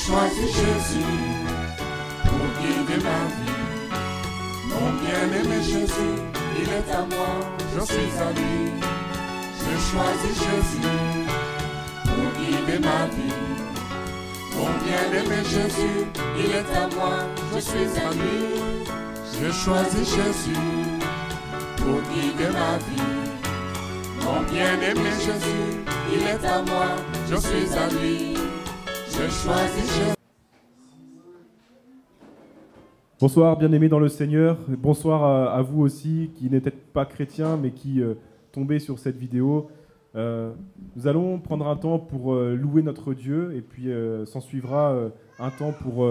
choisi Jésus pour guider ma vie. Mon bien-aimé Jésus, il est à moi, je suis à lui. J'ai choisi Jésus pour guider ma vie. Mon bien-aimé Jésus, il est à moi, je suis à lui. J'ai choisi Jésus pour guider ma vie. Mon bien-aimé Jésus, il est à moi, je suis à lui. J'ai choisi Jésus. Bonsoir bien-aimés dans le Seigneur, bonsoir à vous aussi qui n'êtes pas chrétiens mais qui tombez sur cette vidéo. Nous allons prendre un temps pour louer notre Dieu et puis s'en suivra un temps pour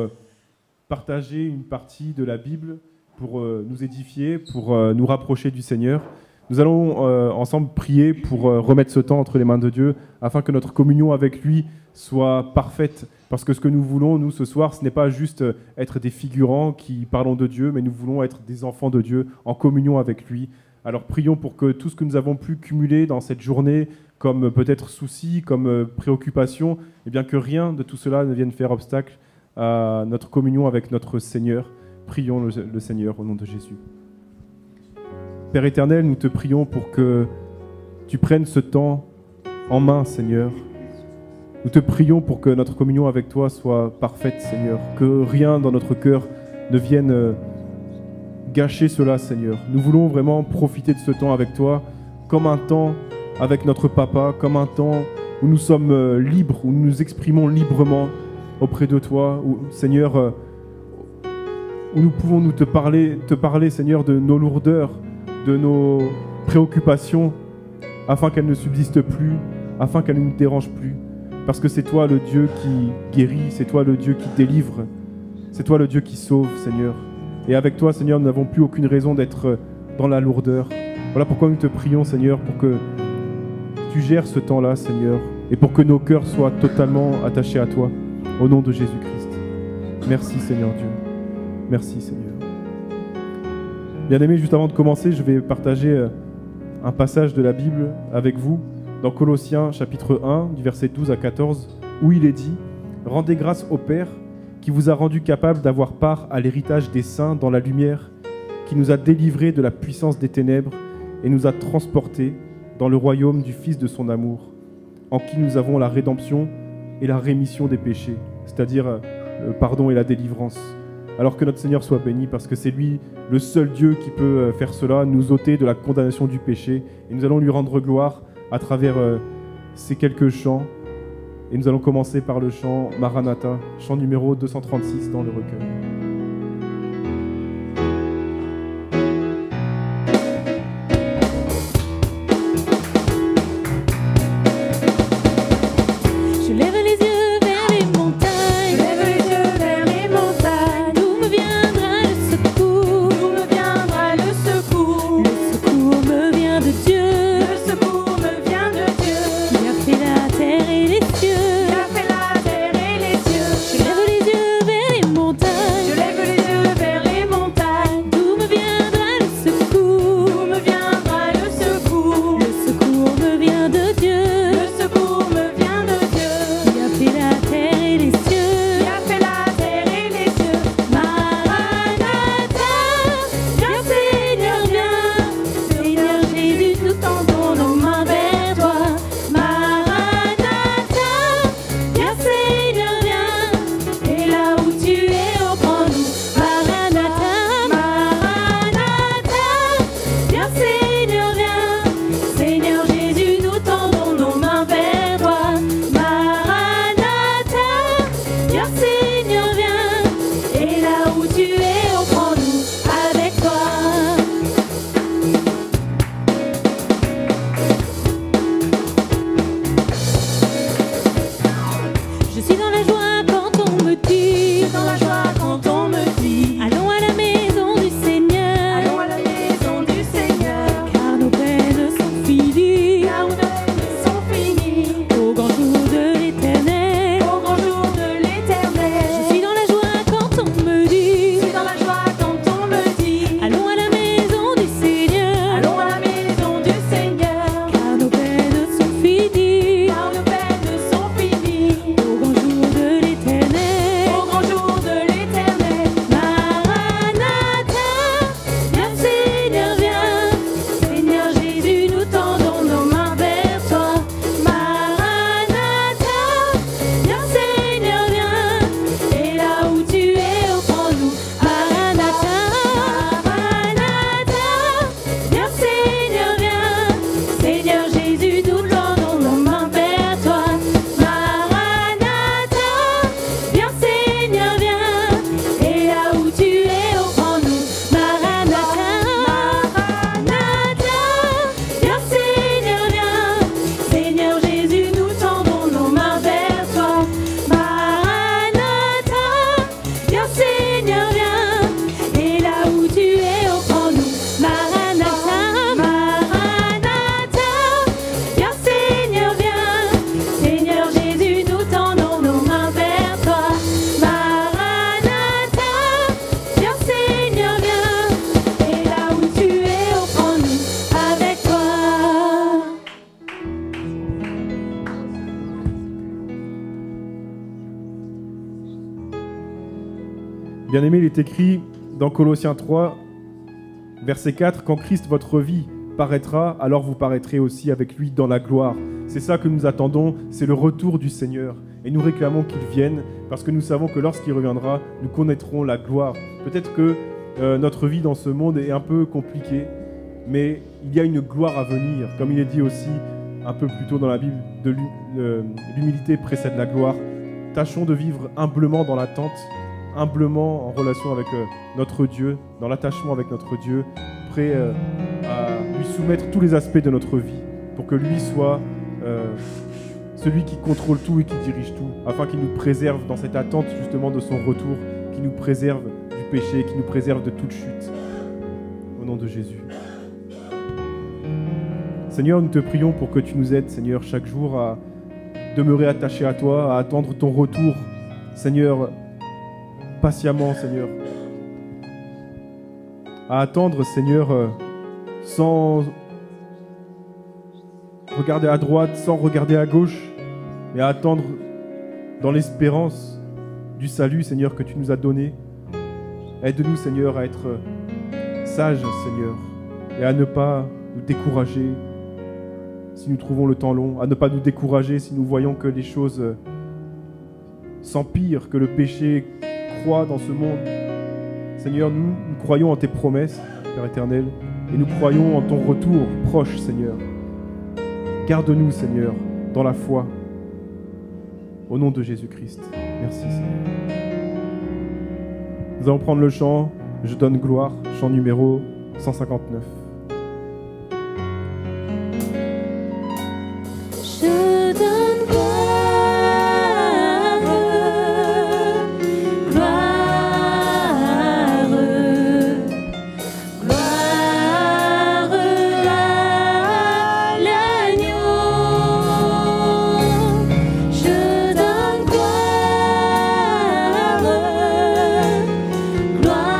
partager une partie de la Bible, pour nous édifier, pour nous rapprocher du Seigneur. Nous allons ensemble prier pour remettre ce temps entre les mains de Dieu afin que notre communion avec lui soit parfaite. Parce que ce que nous voulons, nous, ce soir, ce n'est pas juste être des figurants qui parlons de Dieu, mais nous voulons être des enfants de Dieu en communion avec lui. Alors prions pour que tout ce que nous avons pu cumuler dans cette journée, comme peut-être soucis, comme préoccupations, eh bien que rien de tout cela ne vienne faire obstacle à notre communion avec notre Seigneur. Prions le Seigneur au nom de Jésus. Père éternel, nous te prions pour que tu prennes ce temps en main, Seigneur. Nous te prions pour que notre communion avec toi soit parfaite, Seigneur. Que rien dans notre cœur ne vienne gâcher cela, Seigneur. Nous voulons vraiment profiter de ce temps avec toi comme un temps avec notre Papa, comme un temps où nous sommes libres, où nous nous exprimons librement auprès de toi, où, Seigneur, où nous pouvons te parler, Seigneur, de nos lourdeurs, de nos préoccupations, afin qu'elles ne subsistent plus, afin qu'elles ne nous dérangent plus. Parce que c'est toi le Dieu qui guérit, c'est toi le Dieu qui délivre, c'est toi le Dieu qui sauve, Seigneur. Et avec toi, Seigneur, nous n'avons plus aucune raison d'être dans la lourdeur. Voilà pourquoi nous te prions, Seigneur, pour que tu gères ce temps-là, Seigneur, et pour que nos cœurs soient totalement attachés à toi, au nom de Jésus-Christ. Merci, Seigneur Dieu. Merci, Seigneur. Bien-aimés, juste avant de commencer, je vais partager un passage de la Bible avec vous, dans Colossiens chapitre 1, du verset 12 à 14, où il est dit « Rendez grâce au Père qui vous a rendu capable d'avoir part à l'héritage des saints dans la lumière, qui nous a délivrés de la puissance des ténèbres et nous a transportés dans le royaume du Fils de son amour, en qui nous avons la rédemption et la rémission des péchés, c'est-à-dire le pardon et la délivrance. Alors que notre Seigneur soit béni, parce que c'est lui le seul Dieu qui peut faire cela, nous ôter de la condamnation du péché, et nous allons lui rendre gloire à travers ces quelques chants. Et nous allons commencer par le chant Maranatha, chant numéro 236 dans le recueil. Je lève les yeux vers les montagnes. Bien-aimé, il est écrit dans Colossiens 3, verset 4, « Quand Christ, votre vie, paraîtra, alors vous paraîtrez aussi avec lui dans la gloire. » C'est ça que nous attendons, c'est le retour du Seigneur. Et nous réclamons qu'il vienne, parce que nous savons que lorsqu'il reviendra, nous connaîtrons la gloire. Peut-être que notre vie dans ce monde est un peu compliquée, mais il y a une gloire à venir. Comme il est dit aussi un peu plus tôt dans la Bible, l'humilité précède la gloire. Tâchons de vivre humblement dans l'attente, humblement en relation avec notre Dieu, dans l'attachement avec notre Dieu, prêt à lui soumettre tous les aspects de notre vie, pour que lui soit celui qui contrôle tout et qui dirige tout, afin qu'il nous préserve dans cette attente justement de son retour, qu'il nous préserve du péché, qu'il nous préserve de toute chute. Au nom de Jésus. Seigneur, nous te prions pour que tu nous aides, Seigneur, chaque jour à demeurer attaché à toi, à attendre ton retour, Seigneur, patiemment, Seigneur. À attendre, Seigneur, sans regarder à droite, sans regarder à gauche, mais à attendre dans l'espérance du salut, Seigneur, que tu nous as donné. Aide-nous, Seigneur, à être sages, Seigneur, et à ne pas nous décourager si nous trouvons le temps long, à ne pas nous décourager si nous voyons que les choses s'empirent, que le péché croît dans ce monde. Seigneur, nous croyons en tes promesses, Père éternel, et nous croyons en ton retour proche, Seigneur. Garde-nous, Seigneur, dans la foi. Au nom de Jésus-Christ. Merci, Seigneur. Nous allons prendre le chant « Je donne gloire », chant numéro 159. Je donne gloire, gloire, gloire à l'agneau. Je donne gloire, gloire.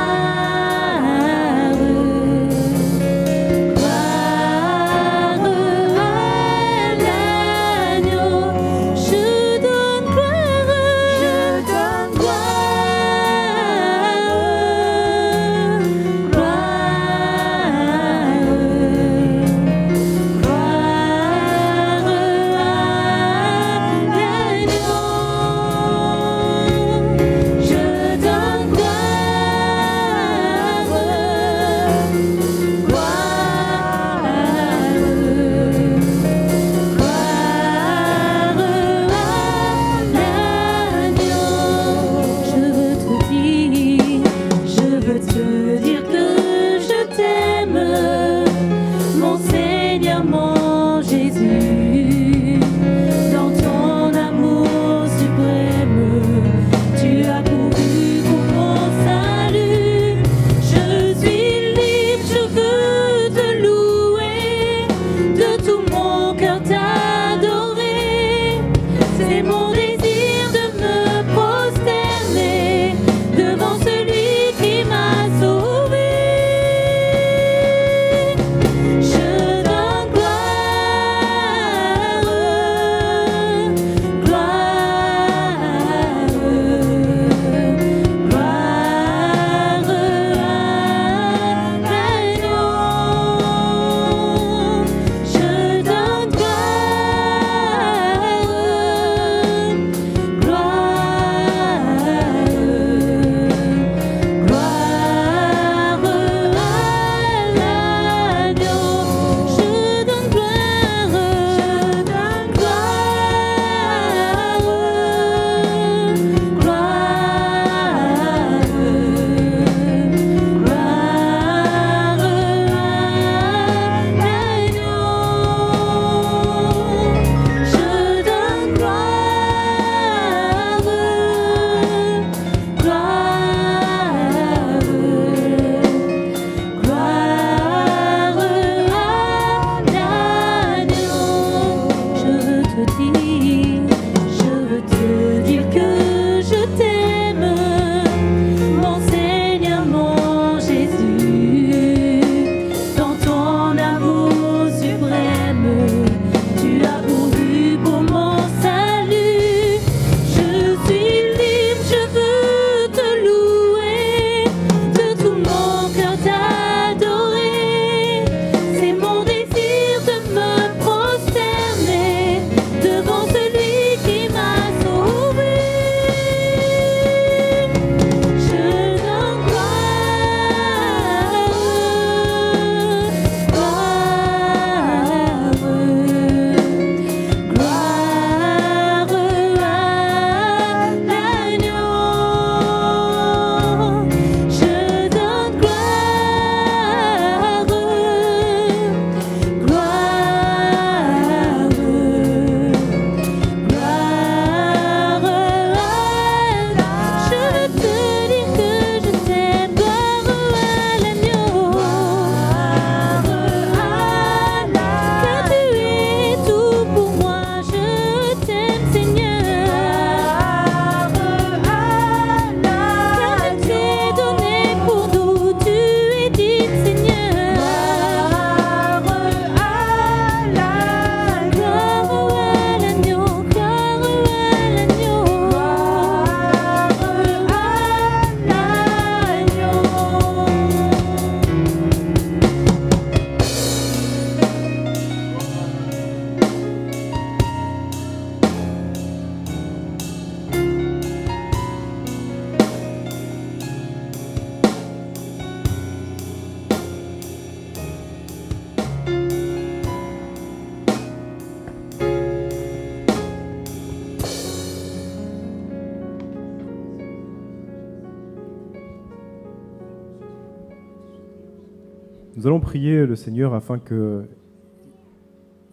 Nous allons prier le Seigneur afin qu'il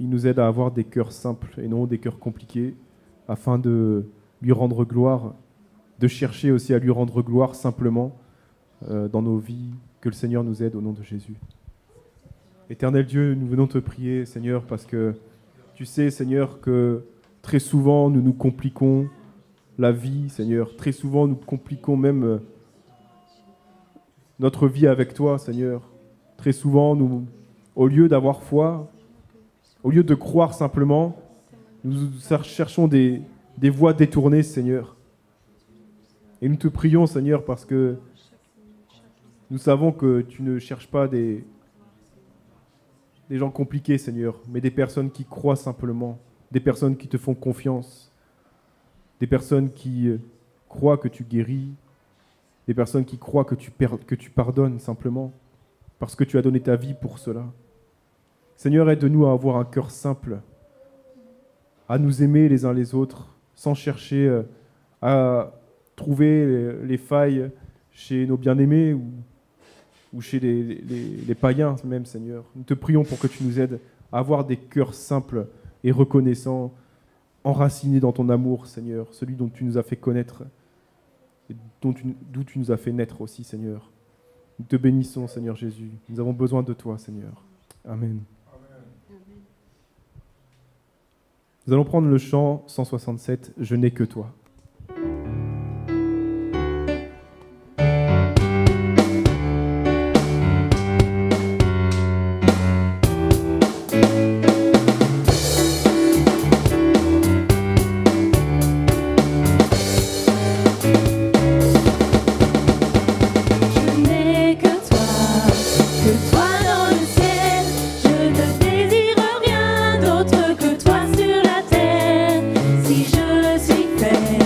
nous aide à avoir des cœurs simples et non des cœurs compliqués, afin de lui rendre gloire, de chercher aussi à lui rendre gloire simplement dans nos vies. Que le Seigneur nous aide au nom de Jésus. Éternel Dieu, nous venons te prier, Seigneur, parce que tu sais, Seigneur, que très souvent nous nous compliquons la vie, Seigneur. Très souvent nous compliquons même notre vie avec toi, Seigneur. Très souvent, nous, au lieu d'avoir foi, au lieu de croire simplement, nous cherchons des voies détournées, Seigneur. Et nous te prions, Seigneur, parce que nous savons que tu ne cherches pas des gens compliqués, Seigneur, mais des personnes qui croient simplement, des personnes qui te font confiance, des personnes qui croient que tu guéris, des personnes qui croient que tu pardonnes simplement, parce que tu as donné ta vie pour cela. Seigneur, aide-nous à avoir un cœur simple, à nous aimer les uns les autres, sans chercher à trouver les failles chez nos bien-aimés ou chez les païens même, Seigneur. Nous te prions pour que tu nous aides à avoir des cœurs simples et reconnaissants, enracinés dans ton amour, Seigneur, celui dont tu nous as fait connaître et d'où tu nous as fait naître aussi, Seigneur. Nous te bénissons, Seigneur Jésus. Nous avons besoin de toi, Seigneur. Amen. Nous allons prendre le chant 167, « Je n'ai que toi ». Si je suis fait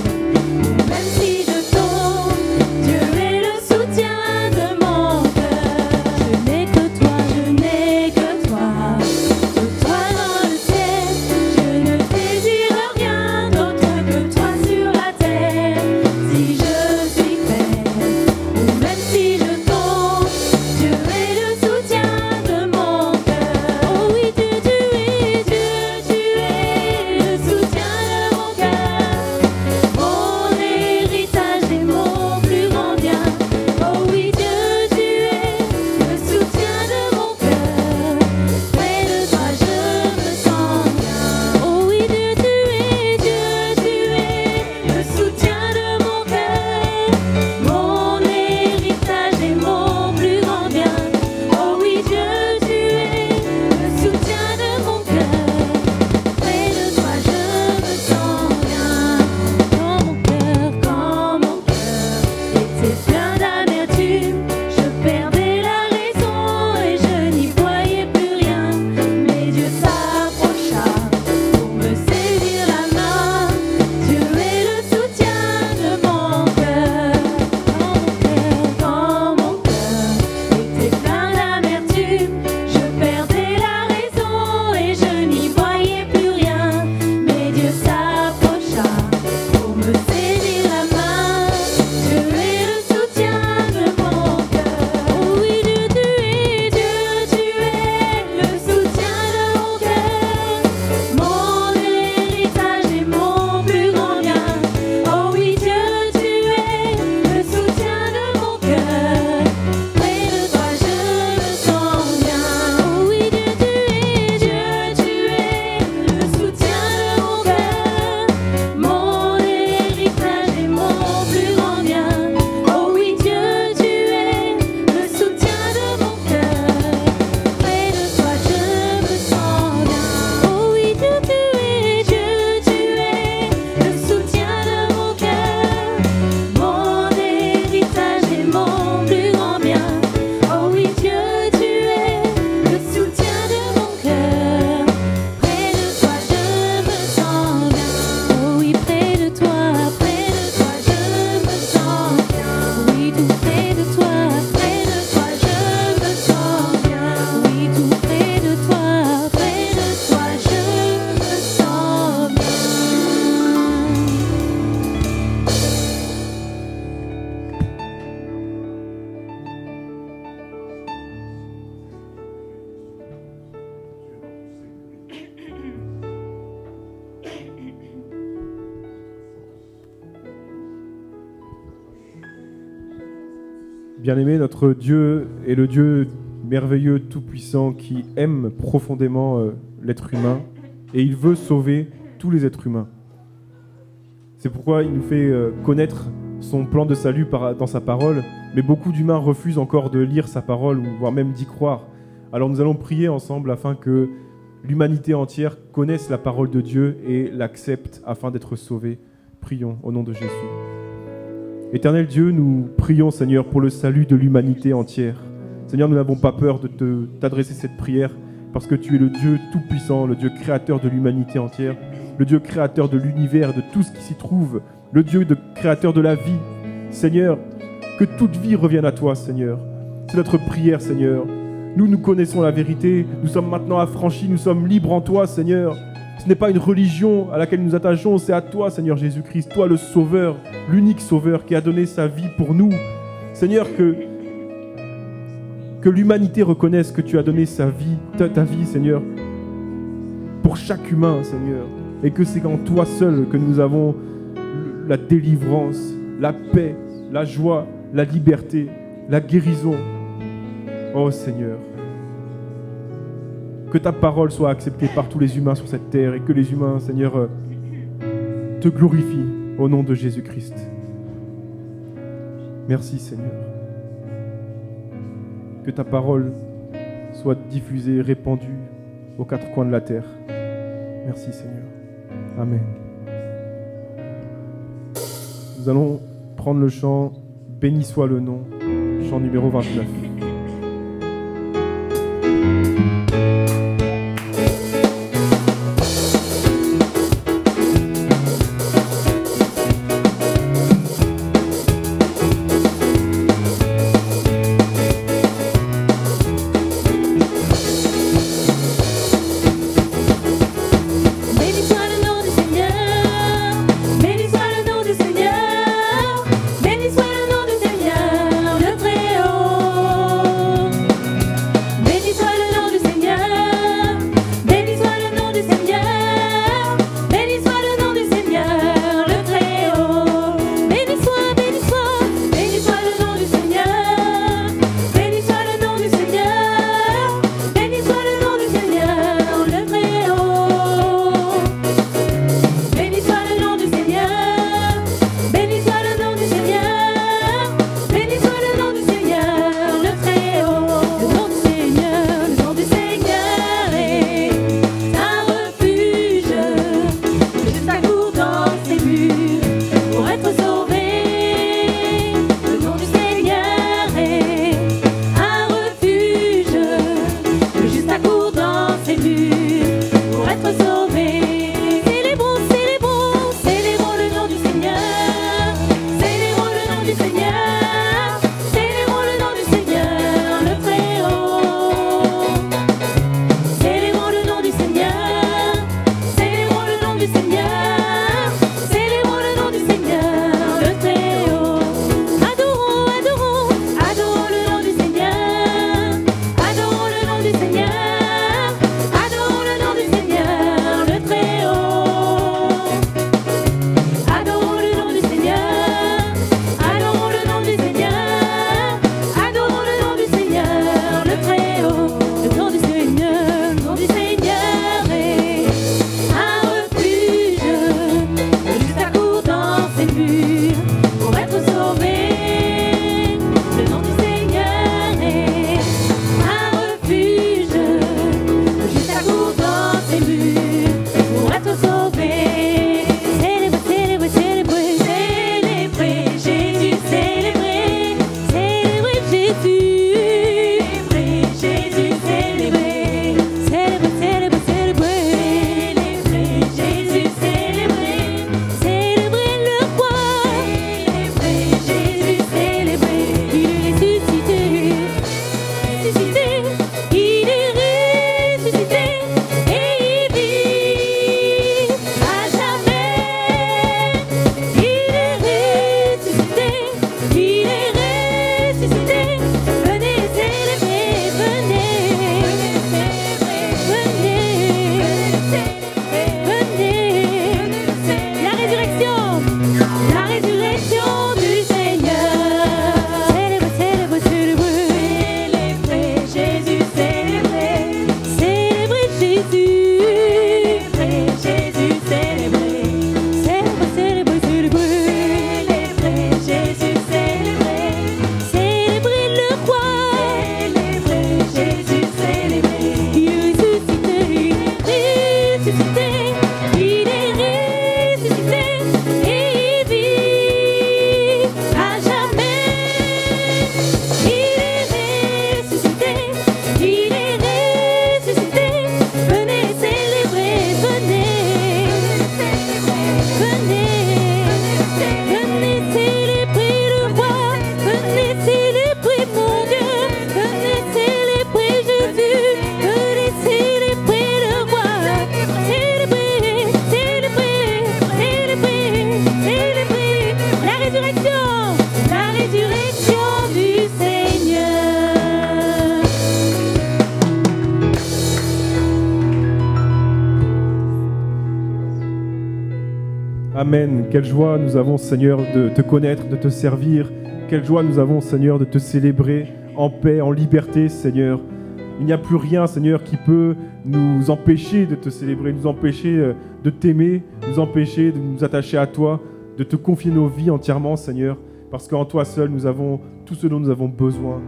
Bien-aimé, notre Dieu est le Dieu merveilleux, tout-puissant, qui aime profondément l'être humain et il veut sauver tous les êtres humains. C'est pourquoi il nous fait connaître son plan de salut dans sa parole, mais beaucoup d'humains refusent encore de lire sa parole, ou voire même d'y croire. Alors nous allons prier ensemble afin que l'humanité entière connaisse la parole de Dieu et l'accepte afin d'être sauvée. Prions au nom de Jésus. Éternel Dieu, nous prions, Seigneur, pour le salut de l'humanité entière. Seigneur, nous n'avons pas peur de t'adresser cette prière parce que tu es le Dieu tout-puissant, le Dieu créateur de l'humanité entière, le Dieu créateur de l'univers, de tout ce qui s'y trouve, le Dieu créateur de la vie. Seigneur, que toute vie revienne à toi, Seigneur. C'est notre prière, Seigneur. Nous connaissons la vérité, nous sommes maintenant affranchis, nous sommes libres en toi, Seigneur. Ce n'est pas une religion à laquelle nous attachons, c'est à toi, Seigneur Jésus-Christ, toi le Sauveur, l'unique Sauveur qui a donné sa vie pour nous. Seigneur, que l'humanité reconnaisse que tu as donné ta vie, Seigneur, pour chaque humain, Seigneur, et que c'est en toi seul que nous avons la délivrance, la paix, la joie, la liberté, la guérison. Oh Seigneur, que ta parole soit acceptée par tous les humains sur cette terre et que les humains, Seigneur, te glorifient au nom de Jésus-Christ. Merci Seigneur. Que ta parole soit diffusée, répandue aux quatre coins de la terre. Merci Seigneur. Amen. Nous allons prendre le chant « Béni soit le nom », chant numéro 29. Béni soit le nom du Seigneur, le Très-Haut. Amen. Quelle joie nous avons, Seigneur, de te connaître, de te servir. Quelle joie nous avons, Seigneur, de te célébrer en paix, en liberté, Seigneur. Il n'y a plus rien, Seigneur, qui peut nous empêcher de te célébrer, nous empêcher de t'aimer, nous empêcher de nous attacher à toi, de te confier nos vies entièrement, Seigneur, parce qu'en toi seul, nous avons tout ce dont nous avons besoin.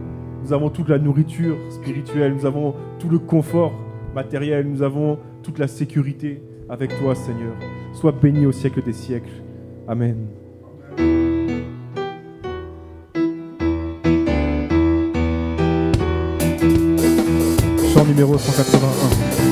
Nous avons toute la nourriture spirituelle, nous avons tout le confort matériel, nous avons toute la sécurité avec toi, Seigneur. Sois béni au siècle des siècles. Amen. Chant numéro 181.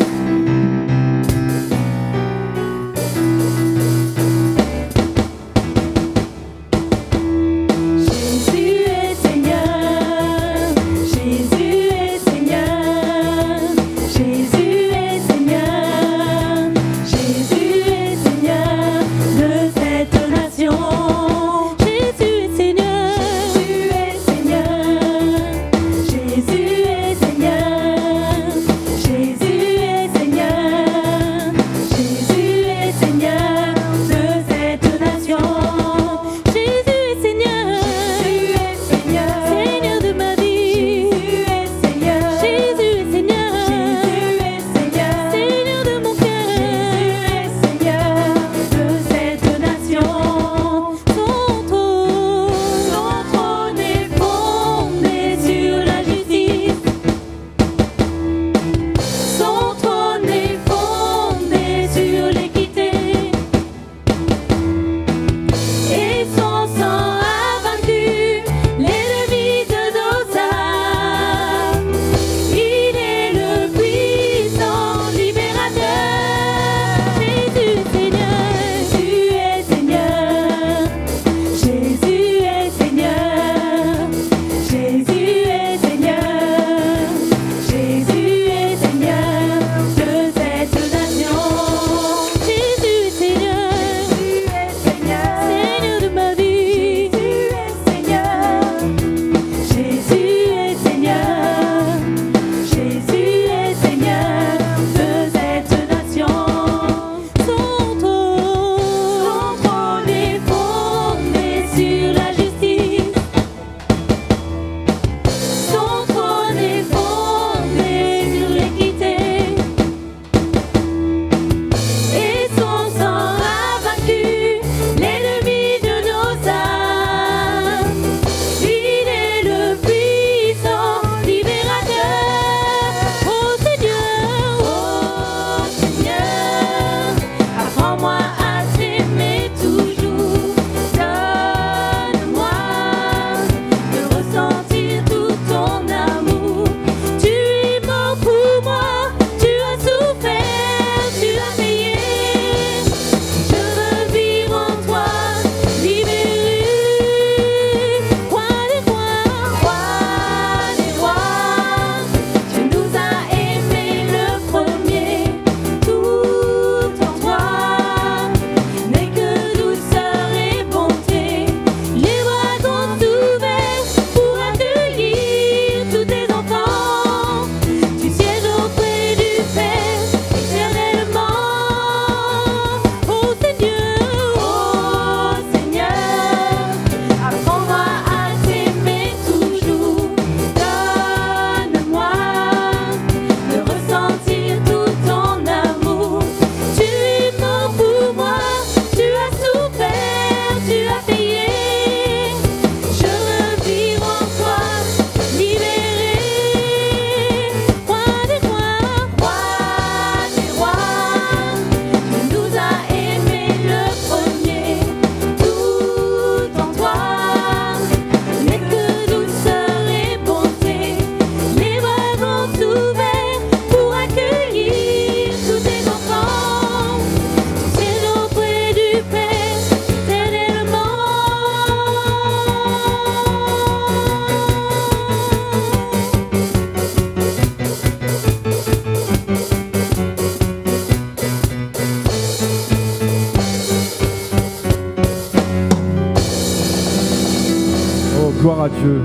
Gloire à Dieu,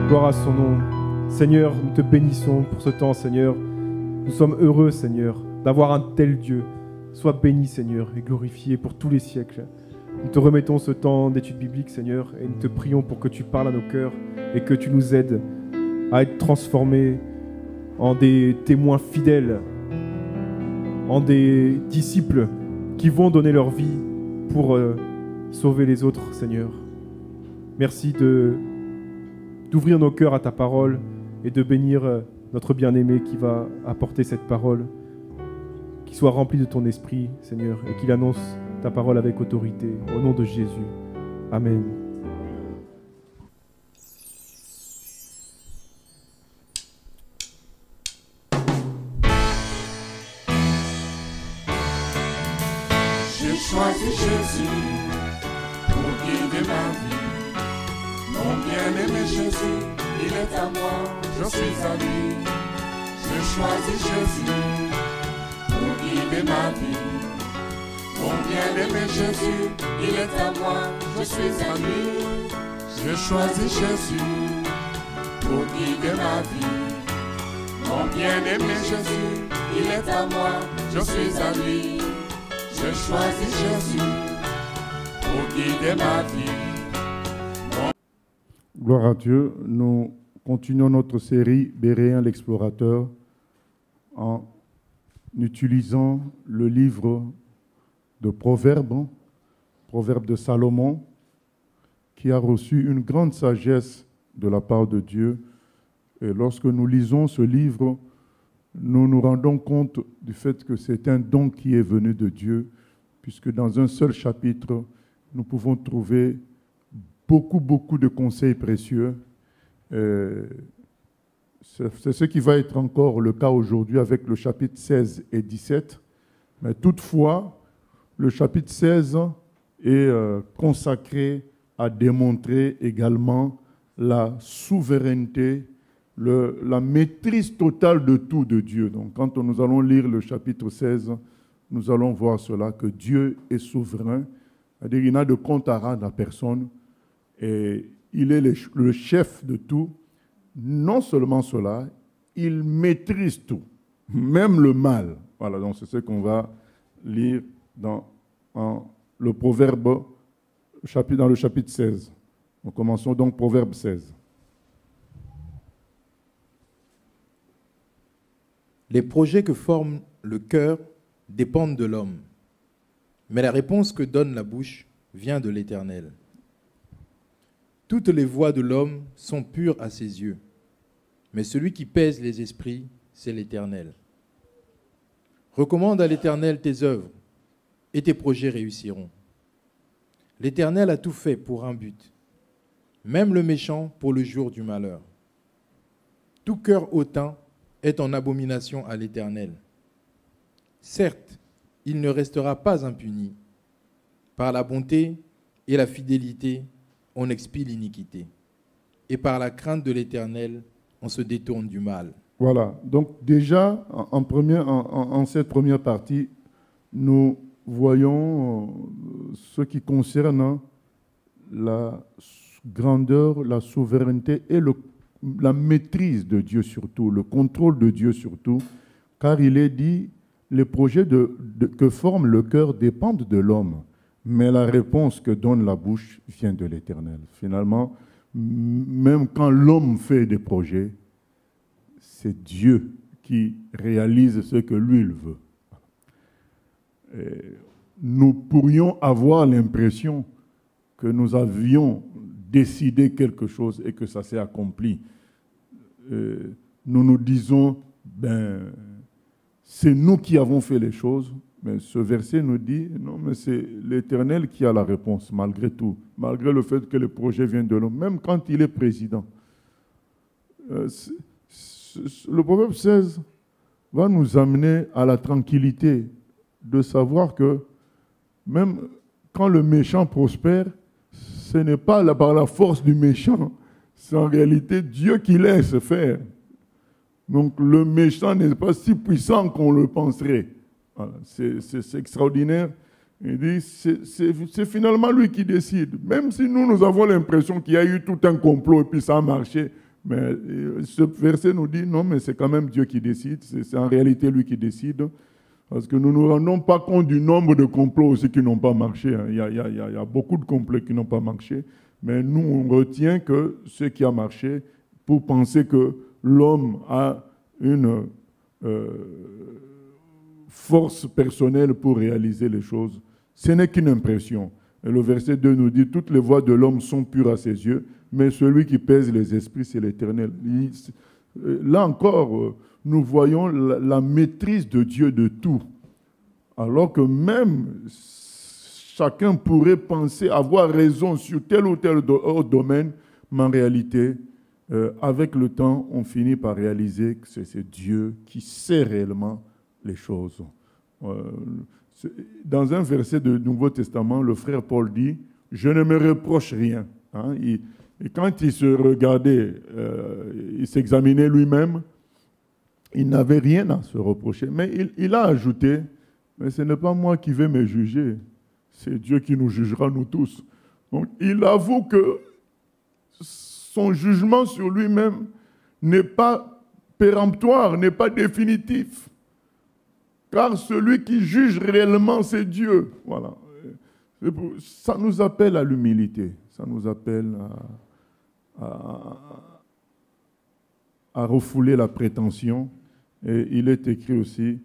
gloire à son nom. Seigneur, nous te bénissons pour ce temps, Seigneur. Nous sommes heureux, Seigneur, d'avoir un tel Dieu. Sois béni, Seigneur, et glorifié pour tous les siècles. Nous te remettons ce temps d'étude biblique, Seigneur, et nous te prions pour que tu parles à nos cœurs et que tu nous aides à être transformés en des témoins fidèles, en des disciples qui vont donner leur vie pour sauver les autres, Seigneur. Merci d'ouvrir nos cœurs à ta parole et de bénir notre bien-aimé qui va apporter cette parole, qu'il soit rempli de ton esprit, Seigneur, et qu'il annonce ta parole avec autorité. Au nom de Jésus. Amen. J'ai choisi Jésus pour guider ma vie. Mon bien-aimé Jésus, il est à moi, je suis à lui. J'ai choisi Jésus pour guider ma vie. Mon bien-aimé Jésus, il est à moi, je suis à lui. J'ai choisi Jésus pour guider ma vie. Mon bien-aimé Jésus, il est à moi, je suis à lui. J'ai choisi Jésus pour guider ma vie. Gloire à Dieu. Nous continuons notre série Béréen l'explorateur en utilisant le livre de Proverbes, Proverbes de Salomon, qui a reçu une grande sagesse de la part de Dieu. Et lorsque nous lisons ce livre, nous nous rendons compte du fait que c'est un don qui est venu de Dieu, puisque dans un seul chapitre, nous pouvons trouver beaucoup de conseils précieux. C'est ce qui va être encore le cas aujourd'hui avec le chapitre 16 et 17. Mais toutefois, le chapitre 16 est consacré à démontrer également la souveraineté, la maîtrise totale de tout de Dieu. Donc, quand nous allons lire le chapitre 16, nous allons voir cela, que Dieu est souverain, c'est-à-dire qu'il n'a de compte à rendre à personne, et il est le chef de tout. Non seulement cela, il maîtrise tout, même le mal. Voilà, donc c'est ce qu'on va lire dans le Proverbe, dans le chapitre 16. Nous commençons donc Proverbe 16. Les projets que forme le cœur dépendent de l'homme, mais la réponse que donne la bouche vient de l'Éternel. Toutes les voies de l'homme sont pures à ses yeux, mais celui qui pèse les esprits, c'est l'Éternel. Recommande à l'Éternel tes œuvres, et tes projets réussiront. L'Éternel a tout fait pour un but, même le méchant pour le jour du malheur. Tout cœur hautain est en abomination à l'Éternel. Certes, il ne restera pas impuni. Par la bonté et la fidélité, on expie l'iniquité. Et par la crainte de l'Éternel, on se détourne du mal. Voilà, donc déjà, en cette première partie, nous voyons ce qui concerne la grandeur, la souveraineté et la maîtrise de Dieu surtout, le contrôle de Dieu surtout, car il est dit, les projets que forme le cœur dépendent de l'homme, mais la réponse que donne la bouche vient de l'Éternel. Finalement, même quand l'homme fait des projets, c'est Dieu qui réalise ce que lui il veut. Et nous pourrions avoir l'impression que nous avions décidé quelque chose et que ça s'est accompli. Nous nous disons, c'est nous qui avons fait les choses, mais ce verset nous dit, non, mais c'est l'Éternel qui a la réponse, malgré tout, malgré le fait que le projet vient de l'homme, même quand il est président. Le Proverbe 16 va nous amener à la tranquillité de savoir que même quand le méchant prospère, ce n'est pas par la force du méchant, c'est en réalité Dieu qui laisse faire. Donc le méchant n'est pas si puissant qu'on le penserait. Voilà, c'est extraordinaire. Il dit, c'est finalement lui qui décide. Même si nous avons l'impression qu'il y a eu tout un complot et puis ça a marché, mais ce verset nous dit, non, mais c'est quand même Dieu qui décide, c'est en réalité lui qui décide. Parce que nous ne nous rendons pas compte du nombre de complots aussi qui n'ont pas marché. Hein. Il y a beaucoup de complots qui n'ont pas marché. Mais nous, on retient que ce qui a marché pour penser que l'homme a une force personnelle pour réaliser les choses. Ce n'est qu'une impression. Et le verset 2 nous dit « Toutes les voies de l'homme sont pures à ses yeux, mais celui qui pèse les esprits, c'est l'Éternel. » Là encore, nous voyons la maîtrise de Dieu de tout. Alors que même chacun pourrait penser avoir raison sur tel ou tel autre domaine, mais en réalité, avec le temps, on finit par réaliser que c'est Dieu qui sait réellement les choses. Dans un verset du Nouveau Testament, le frère Paul dit « Je ne me reproche rien. » Hein, et quand il se regardait, il s'examinait lui-même, il n'avait rien à se reprocher. Mais il a ajouté « Mais ce n'est pas moi qui vais me juger, c'est Dieu qui nous jugera, nous tous. » Donc il avoue que son jugement sur lui-même n'est pas péremptoire, n'est pas définitif. Car celui qui juge réellement, c'est Dieu. Voilà. Ça nous appelle à l'humilité. Ça nous appelle à refouler la prétention. Et il est écrit aussi,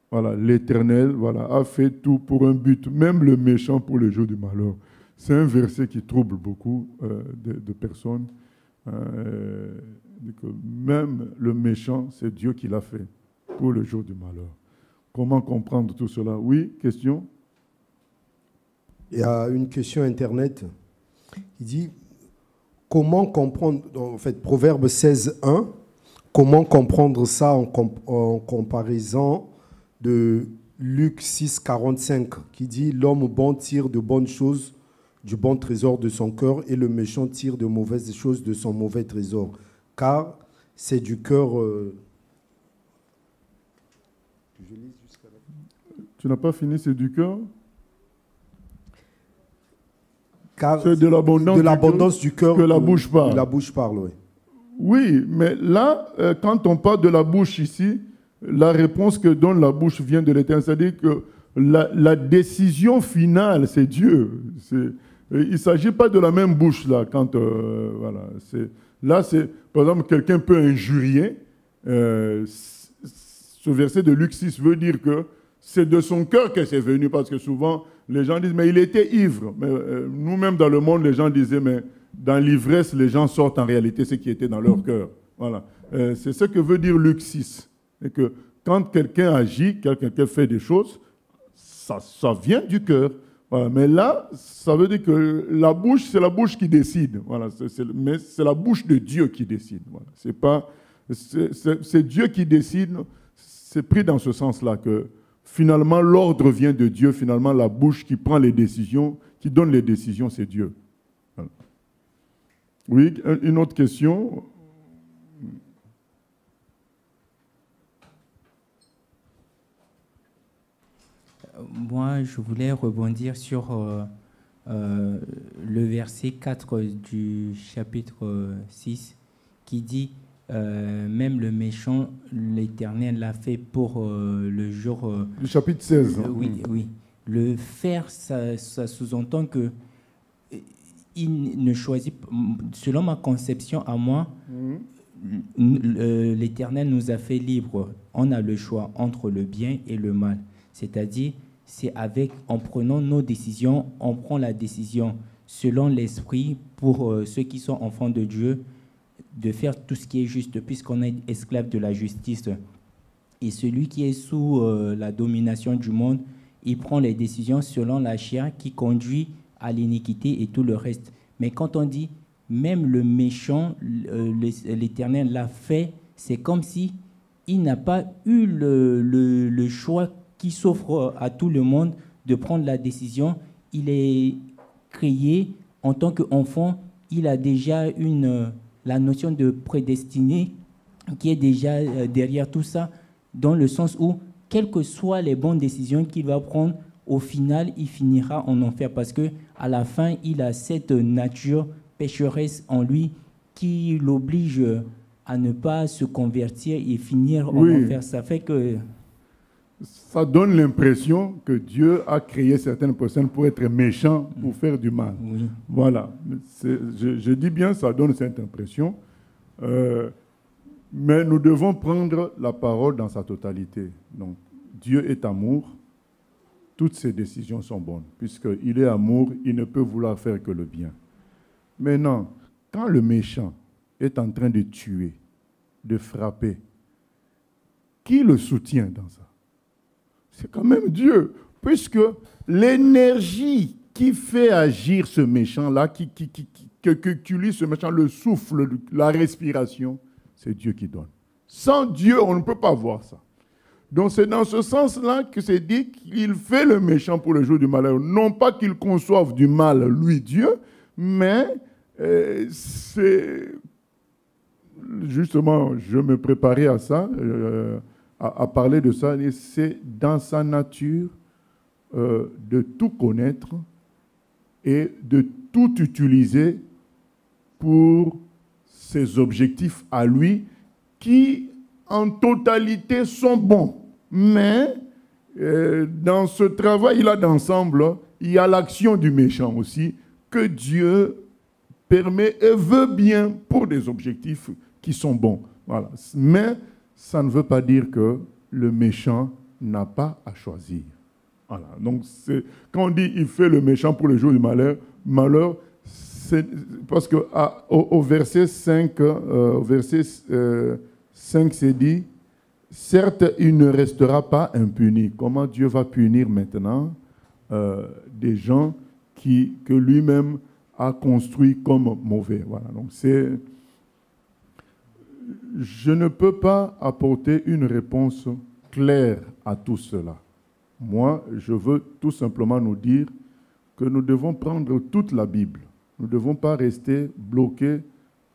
voilà, l'Éternel, voilà, a fait tout pour un but, même le méchant pour le jour du malheur. C'est un verset qui trouble beaucoup de personnes. Même le méchant, c'est Dieu qui l'a fait pour le jour du malheur. Comment comprendre tout cela? Oui, question? Il y a une question Internet qui dit comment comprendre, en fait, Proverbe 16.1, comment comprendre ça en comparaison de Luc 6.45 qui dit l'homme bon tire de bonnes choses du bon trésor de son cœur et le méchant tire de mauvaises choses de son mauvais trésor. Car c'est du cœur... Tu n'as pas fini, c'est du cœur? C'est de l'abondance du cœur que la bouche parle. La bouche parle, oui. Oui, mais là, quand on parle de la bouche ici, la réponse que donne la bouche vient de l'Éternel. C'est-à-dire que la décision finale, c'est Dieu. Il ne s'agit pas de la même bouche là. Voilà, par exemple, quelqu'un peut injurier. Ce verset de Luc 6 veut dire que c'est de son cœur que c'est venu, parce que souvent, les gens disent, mais il était ivre. Mais nous-mêmes, dans le monde, les gens disaient, mais dans l'ivresse, les gens sortent en réalité ce qui était dans leur cœur. Voilà. C'est ce que veut dire Luc 6. Et que quand quelqu'un agit, quelqu'un fait des choses, ça vient du cœur. Voilà. Mais là, ça veut dire que la bouche, c'est la bouche qui décide. Voilà. Mais c'est la bouche de Dieu qui décide. Voilà. C'est Dieu qui décide. C'est pris dans ce sens-là que finalement, l'ordre vient de Dieu. Finalement, la bouche qui prend les décisions, qui donne les décisions, c'est Dieu. Voilà. Oui, une autre question. Moi, je voulais rebondir sur le verset 4 du chapitre 6 qui dit même le méchant, l'Éternel l'a fait pour le jour... du chapitre 16. Oui. Le faire, ça sous-entend que il ne choisit pas. Selon ma conception à moi, l'Éternel nous a fait libres. On a le choix entre le bien et le mal. C'est-à-dire, en prenant nos décisions, on prend la décision selon l'esprit pour ceux qui sont enfants de Dieu, de faire tout ce qui est juste, puisqu'on est esclave de la justice. Et celui qui est sous la domination du monde, il prend les décisions selon la chair qui conduit à l'iniquité et tout le reste. Mais quand on dit même le méchant, l'Éternel l'a fait, c'est comme si il n'a pas eu le choix qui s'offre à tout le monde de prendre la décision. Il est créé en tant qu'enfant, il a déjà la notion de prédestiné qui est déjà derrière tout ça, dans le sens où, quelles que soient les bonnes décisions qu'il va prendre, au final, il finira en enfer parce qu'à la fin, il a cette nature pécheresse en lui qui l'oblige à ne pas se convertir et finir en enfer. Ça fait que... ça donne l'impression que Dieu a créé certaines personnes pour être méchants, pour faire du mal. Oui. Voilà. Je dis bien, ça donne cette impression. Mais nous devons prendre la parole dans sa totalité. Donc, Dieu est amour. Toutes ses décisions sont bonnes. Puisqu'il est amour, il ne peut vouloir faire que le bien. Maintenant, quand le méchant est en train de tuer, de frapper, qui le soutient dans ça? C'est quand même Dieu. Puisque l'énergie qui fait agir ce méchant-là, que utilise ce méchant, le souffle, la respiration, c'est Dieu qui donne. Sans Dieu, on ne peut pas voir ça. Donc c'est dans ce sens-là que c'est dit qu'il fait le méchant pour le jour du malheur. Non pas qu'il conçoive du mal, lui, Dieu, mais c'est... Justement, je me préparais à ça, à parler de ça, et c'est dans sa nature de tout connaître et de tout utiliser pour ses objectifs à lui, qui en totalité sont bons. Mais dans ce travail-là d'ensemble, il y a l'action du méchant aussi, que Dieu permet et veut bien pour des objectifs qui sont bons. Voilà. Mais ça ne veut pas dire que le méchant n'a pas à choisir. Voilà. Donc, quand on dit « il fait le méchant pour le jour du malheur », c'est parce qu'au verset 5, c'est dit « certes, il ne restera pas impuni ». Comment Dieu va punir maintenant des gens que lui-même a construit comme mauvais. Voilà. Donc je ne peux pas apporter une réponse claire à tout cela. Moi, je veux tout simplement nous dire que nous devons prendre toute la Bible. Nous ne devons pas rester bloqués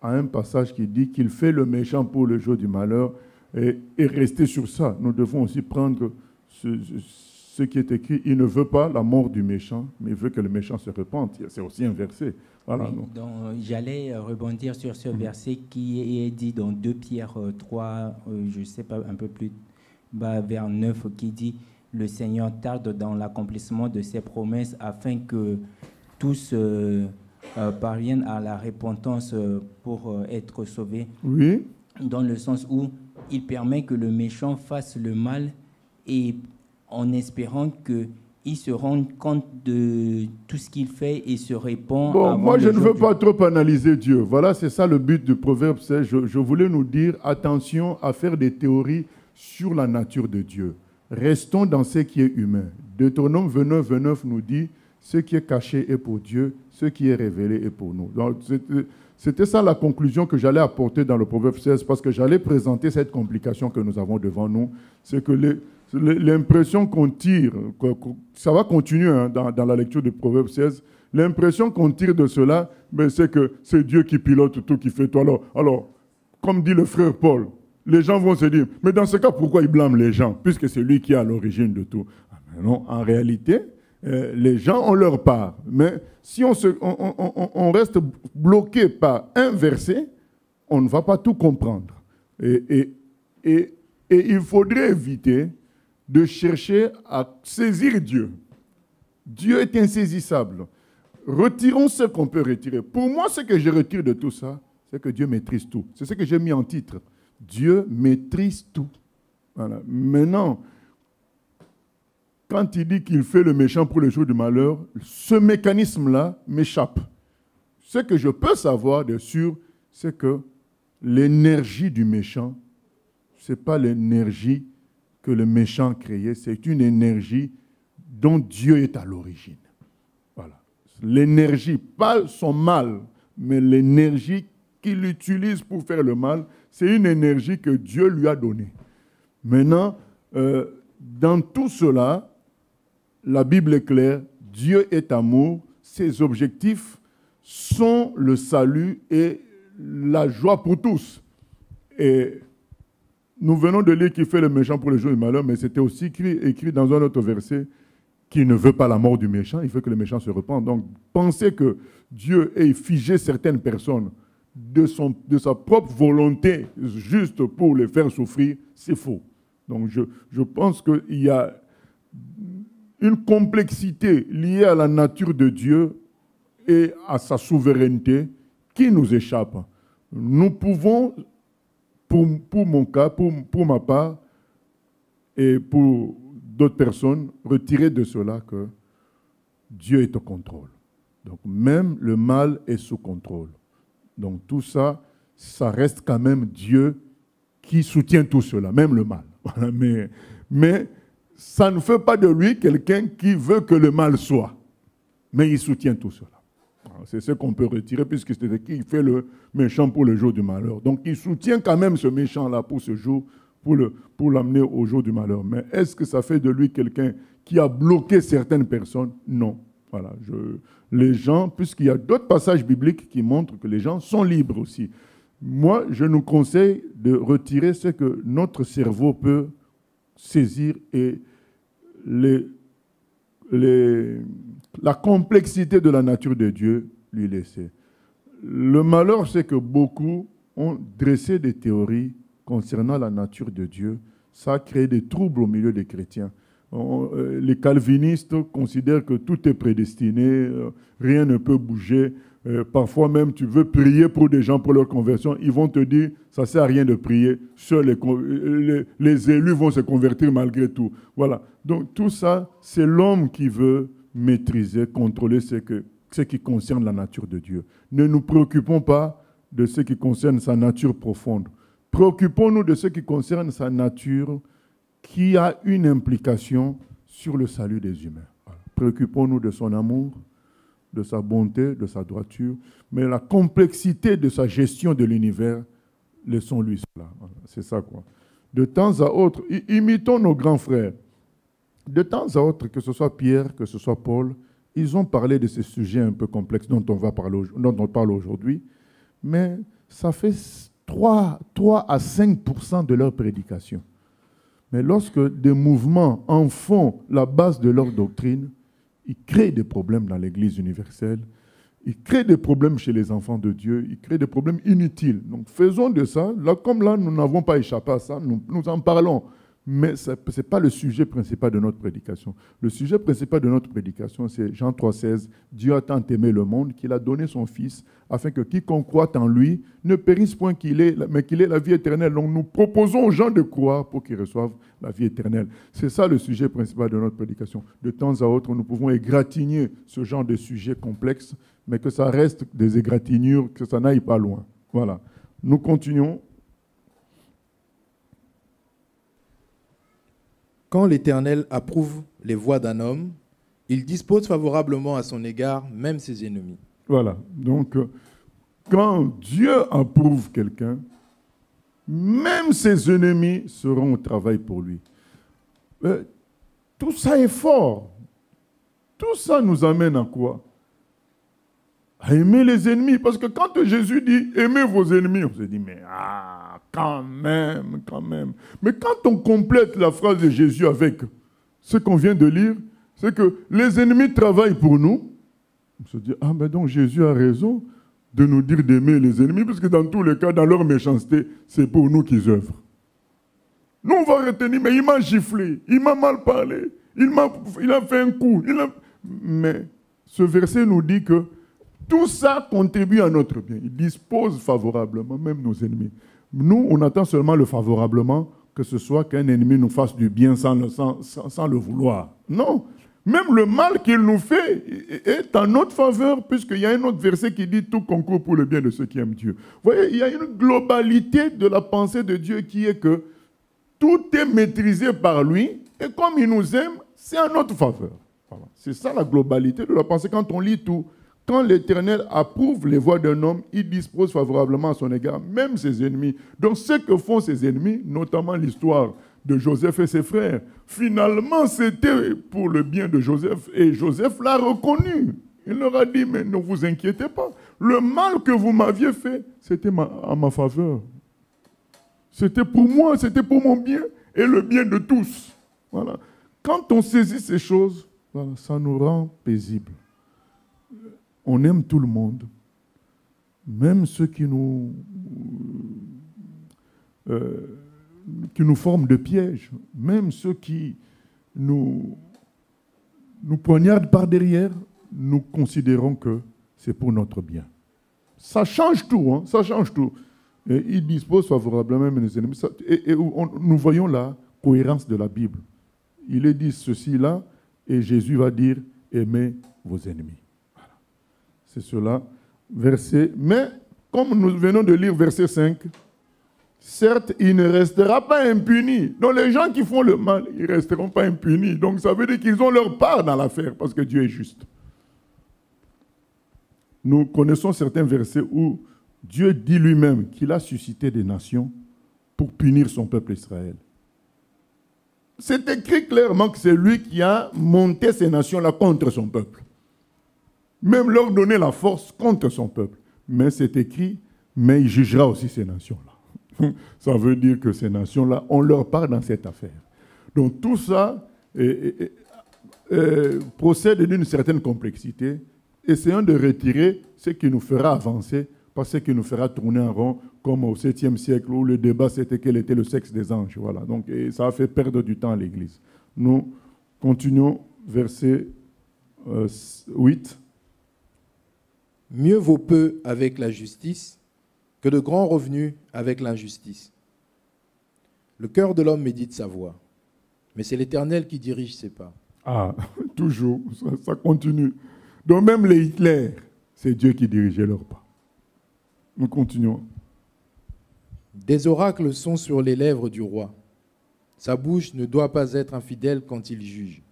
à un passage qui dit qu'il fait le méchant pour le jour du malheur et rester sur ça. Nous devons aussi prendre ce qui est écrit. Il ne veut pas la mort du méchant, mais il veut que le méchant se repente. C'est aussi un verset. Voilà. Oui, donc, j'allais rebondir sur ce verset qui est dit dans 2 Pierre 3, je ne sais pas, un peu plus bas, vers 9, qui dit « Le Seigneur tarde dans l'accomplissement de ses promesses afin que tous parviennent à la repentance pour être sauvés. » Oui. Dans le sens où il permet que le méchant fasse le mal et en espérant qu'il se rende compte de tout ce qu'il fait et se répand. Bon, moi, je ne veux pas trop analyser Dieu. Voilà, c'est ça le but du proverbe 16. Je voulais nous dire, attention à faire des théories sur la nature de Dieu. Restons dans ce qui est humain. Deutéronome 29 nous dit, ce qui est caché est pour Dieu, ce qui est révélé est pour nous. Donc, c'était ça la conclusion que j'allais apporter dans le proverbe 16, parce que j'allais présenter cette complication que nous avons devant nous. C'est que l'impression qu'on tire, ça va continuer dans la lecture du proverbe 16, l'impression qu'on tire de cela, c'est que c'est Dieu qui pilote tout, qui fait tout. Alors, comme dit le frère Paul, les gens vont se dire, mais dans ce cas, pourquoi il blâme les gens, puisque c'est lui qui est à l'origine de tout? Non, en réalité, les gens ont leur part. Mais si on reste bloqué par un verset, on ne va pas tout comprendre. Et il faudrait éviter de chercher à saisir Dieu. Dieu est insaisissable. Retirons ce qu'on peut retirer. Pour moi, ce que je retire de tout ça, c'est que Dieu maîtrise tout. C'est ce que j'ai mis en titre. Dieu maîtrise tout. Voilà. Maintenant, quand il dit qu'il fait le méchant pour le jour du malheur, ce mécanisme-là m'échappe. Ce que je peux savoir de sûr, c'est que l'énergie du méchant, ce n'est pas l'énergie que le méchant a créée, c'est une énergie dont Dieu est à l'origine. Voilà. L'énergie, pas son mal, mais l'énergie qu'il utilise pour faire le mal, c'est une énergie que Dieu lui a donnée. Maintenant, dans tout cela, la Bible est claire, Dieu est amour, ses objectifs sont le salut et la joie pour tous. Et nous venons de lire qu'il fait le méchant pour le jour du malheur, mais c'était aussi écrit dans un autre verset qu'il ne veut pas la mort du méchant, il veut que le méchant se repente. Donc, penser que Dieu ait figé certaines personnes de sa propre volonté juste pour les faire souffrir, c'est faux. Donc je pense qu'il y a une complexité liée à la nature de Dieu et à sa souveraineté qui nous échappe. Nous pouvons, pour mon cas, pour ma part, et pour d'autres personnes, retirer de cela que Dieu est au contrôle. Donc même le mal est sous contrôle. Donc tout ça, ça reste quand même Dieu qui soutient tout cela, même le mal. Voilà, mais ça ne fait pas de lui quelqu'un qui veut que le mal soit. Mais il soutient tout cela. C'est ce qu'on peut retirer, puisque c'est qui fait le méchant pour le jour du malheur. Donc il soutient quand même ce méchant-là pour ce jour, pour l'amener au jour du malheur. Mais est-ce que ça fait de lui quelqu'un qui a bloqué certaines personnes? Non. Voilà, les gens, puisqu'il y a d'autres passages bibliques qui montrent que les gens sont libres aussi. Moi, je nous conseille de retirer ce que notre cerveau peut saisir et la complexité de la nature de Dieu lui laisser. Le malheur, c'est que beaucoup ont dressé des théories concernant la nature de Dieu. Ça a créé des troubles au milieu des chrétiens. Les calvinistes considèrent que tout est prédestiné, rien ne peut bouger. Parfois même, tu veux prier pour des gens pour leur conversion, ils vont te dire, ça ne sert à rien de prier, seuls les élus vont se convertir malgré tout. Voilà. Donc tout ça, c'est l'homme qui veut maîtriser, contrôler ce qui concerne la nature de Dieu. Ne nous préoccupons pas de ce qui concerne sa nature profonde. Préoccupons-nous de ce qui concerne sa nature qui a une implication sur le salut des humains. Voilà. Préoccupons-nous de son amour, de sa bonté, de sa droiture, mais la complexité de sa gestion de l'univers, laissons-lui cela. Voilà. C'est ça, quoi. De temps à autre, imitons nos grands frères. De temps à autre, que ce soit Pierre, que ce soit Paul, ils ont parlé de ces sujets un peu complexes dont on parle aujourd'hui, mais ça fait 3 à 5% de leur prédication. Mais lorsque des mouvements en font la base de leur doctrine, ils créent des problèmes dans l'Église universelle, ils créent des problèmes chez les enfants de Dieu, ils créent des problèmes inutiles. Donc faisons de ça, là comme là nous n'avons pas échappé à ça, nous en parlons. Mais ce n'est pas le sujet principal de notre prédication. Le sujet principal de notre prédication, c'est Jean 3,16. Dieu a tant aimé le monde qu'il a donné son Fils, afin que quiconque croit en lui ne périsse point mais qu'il ait la vie éternelle. Donc nous proposons aux gens de croire pour qu'ils reçoivent la vie éternelle. C'est ça le sujet principal de notre prédication. De temps à autre, nous pouvons égratigner ce genre de sujet complexe, mais que ça reste des égratignures, que ça n'aille pas loin. Voilà. Nous continuons. Quand l'Éternel approuve les voies d'un homme, il dispose favorablement à son égard même ses ennemis. Voilà. Donc, quand Dieu approuve quelqu'un, même ses ennemis seront au travail pour lui. Tout ça est fort. Tout ça nous amène à quoi? À aimer les ennemis. Parce que quand Jésus dit « aimez vos ennemis », on se dit « mais quand même. » Mais quand on complète la phrase de Jésus avec ce qu'on vient de lire, c'est que les ennemis travaillent pour nous. On se dit « ah, mais donc Jésus a raison de nous dire d'aimer les ennemis, parce que dans tous les cas, dans leur méchanceté, c'est pour nous qu'ils œuvrent. » Nous, on va retenir « mais il m'a giflé, il m'a mal parlé, il a fait un coup. » Mais ce verset nous dit que tout ça contribue à notre bien. Il dispose favorablement, même nos ennemis. Nous, on attend seulement le favorablement, que ce soit qu'un ennemi nous fasse du bien sans le vouloir. Non. Même le mal qu'il nous fait est en notre faveur, puisqu'il y a un autre verset qui dit « tout concourt pour le bien de ceux qui aiment Dieu ». Vous voyez, il y a une globalité de la pensée de Dieu qui est que tout est maîtrisé par lui, et comme il nous aime, c'est en notre faveur. Voilà. C'est ça la globalité de la pensée quand on lit tout. Quand l'Éternel approuve les voies d'un homme, il dispose favorablement à son égard, même ses ennemis. Donc ce que font ses ennemis, notamment l'histoire de Joseph et ses frères, finalement c'était pour le bien de Joseph, et Joseph l'a reconnu. Il leur a dit, mais ne vous inquiétez pas, le mal que vous m'aviez fait, c'était à ma faveur. C'était pour moi, c'était pour mon bien et le bien de tous. Voilà. Quand on saisit ces choses, voilà, ça nous rend paisibles. On aime tout le monde, même ceux qui nous nous forment de pièges, même ceux qui nous poignardent par derrière, nous considérons que c'est pour notre bien. Ça change tout, hein, ça change tout. Et il dispose favorablement à nos ennemis. Nous voyons la cohérence de la Bible. Il est dit ceci là, et Jésus va dire, aimez vos ennemis. Voilà. C'est cela, verset. Mais, comme nous venons de lire verset 5, certes, il ne restera pas impuni. Donc les gens qui font le mal, ils ne resteront pas impunis. Donc ça veut dire qu'ils ont leur part dans l'affaire, parce que Dieu est juste. Nous connaissons certains versets où Dieu dit lui-même qu'il a suscité des nations pour punir son peuple Israël. C'est écrit clairement que c'est lui qui a monté ces nations-là contre son peuple. Même leur donner la force contre son peuple. Mais c'est écrit, mais il jugera aussi ces nations-là. Ça veut dire que ces nations-là ont leur part dans cette affaire. Donc tout ça procède d'une certaine complexité. Essayons de retirer ce qui nous fera avancer, pas ce qui nous fera tourner en rond, comme au 7e siècle où le débat c'était quel était le sexe des anges. Voilà. Donc, et ça a fait perdre du temps à l'Église. Nous continuons, verset 8. Mieux vaut peu avec la justice que de grands revenus avec l'injustice. Le cœur de l'homme médite sa voie, mais c'est l'Éternel qui dirige ses pas. Ah, toujours, ça continue. Donc même les Hitler, c'est Dieu qui dirigeait leurs pas. Nous continuons. Des oracles sont sur les lèvres du roi. Sa bouche ne doit pas être infidèle quand il juge.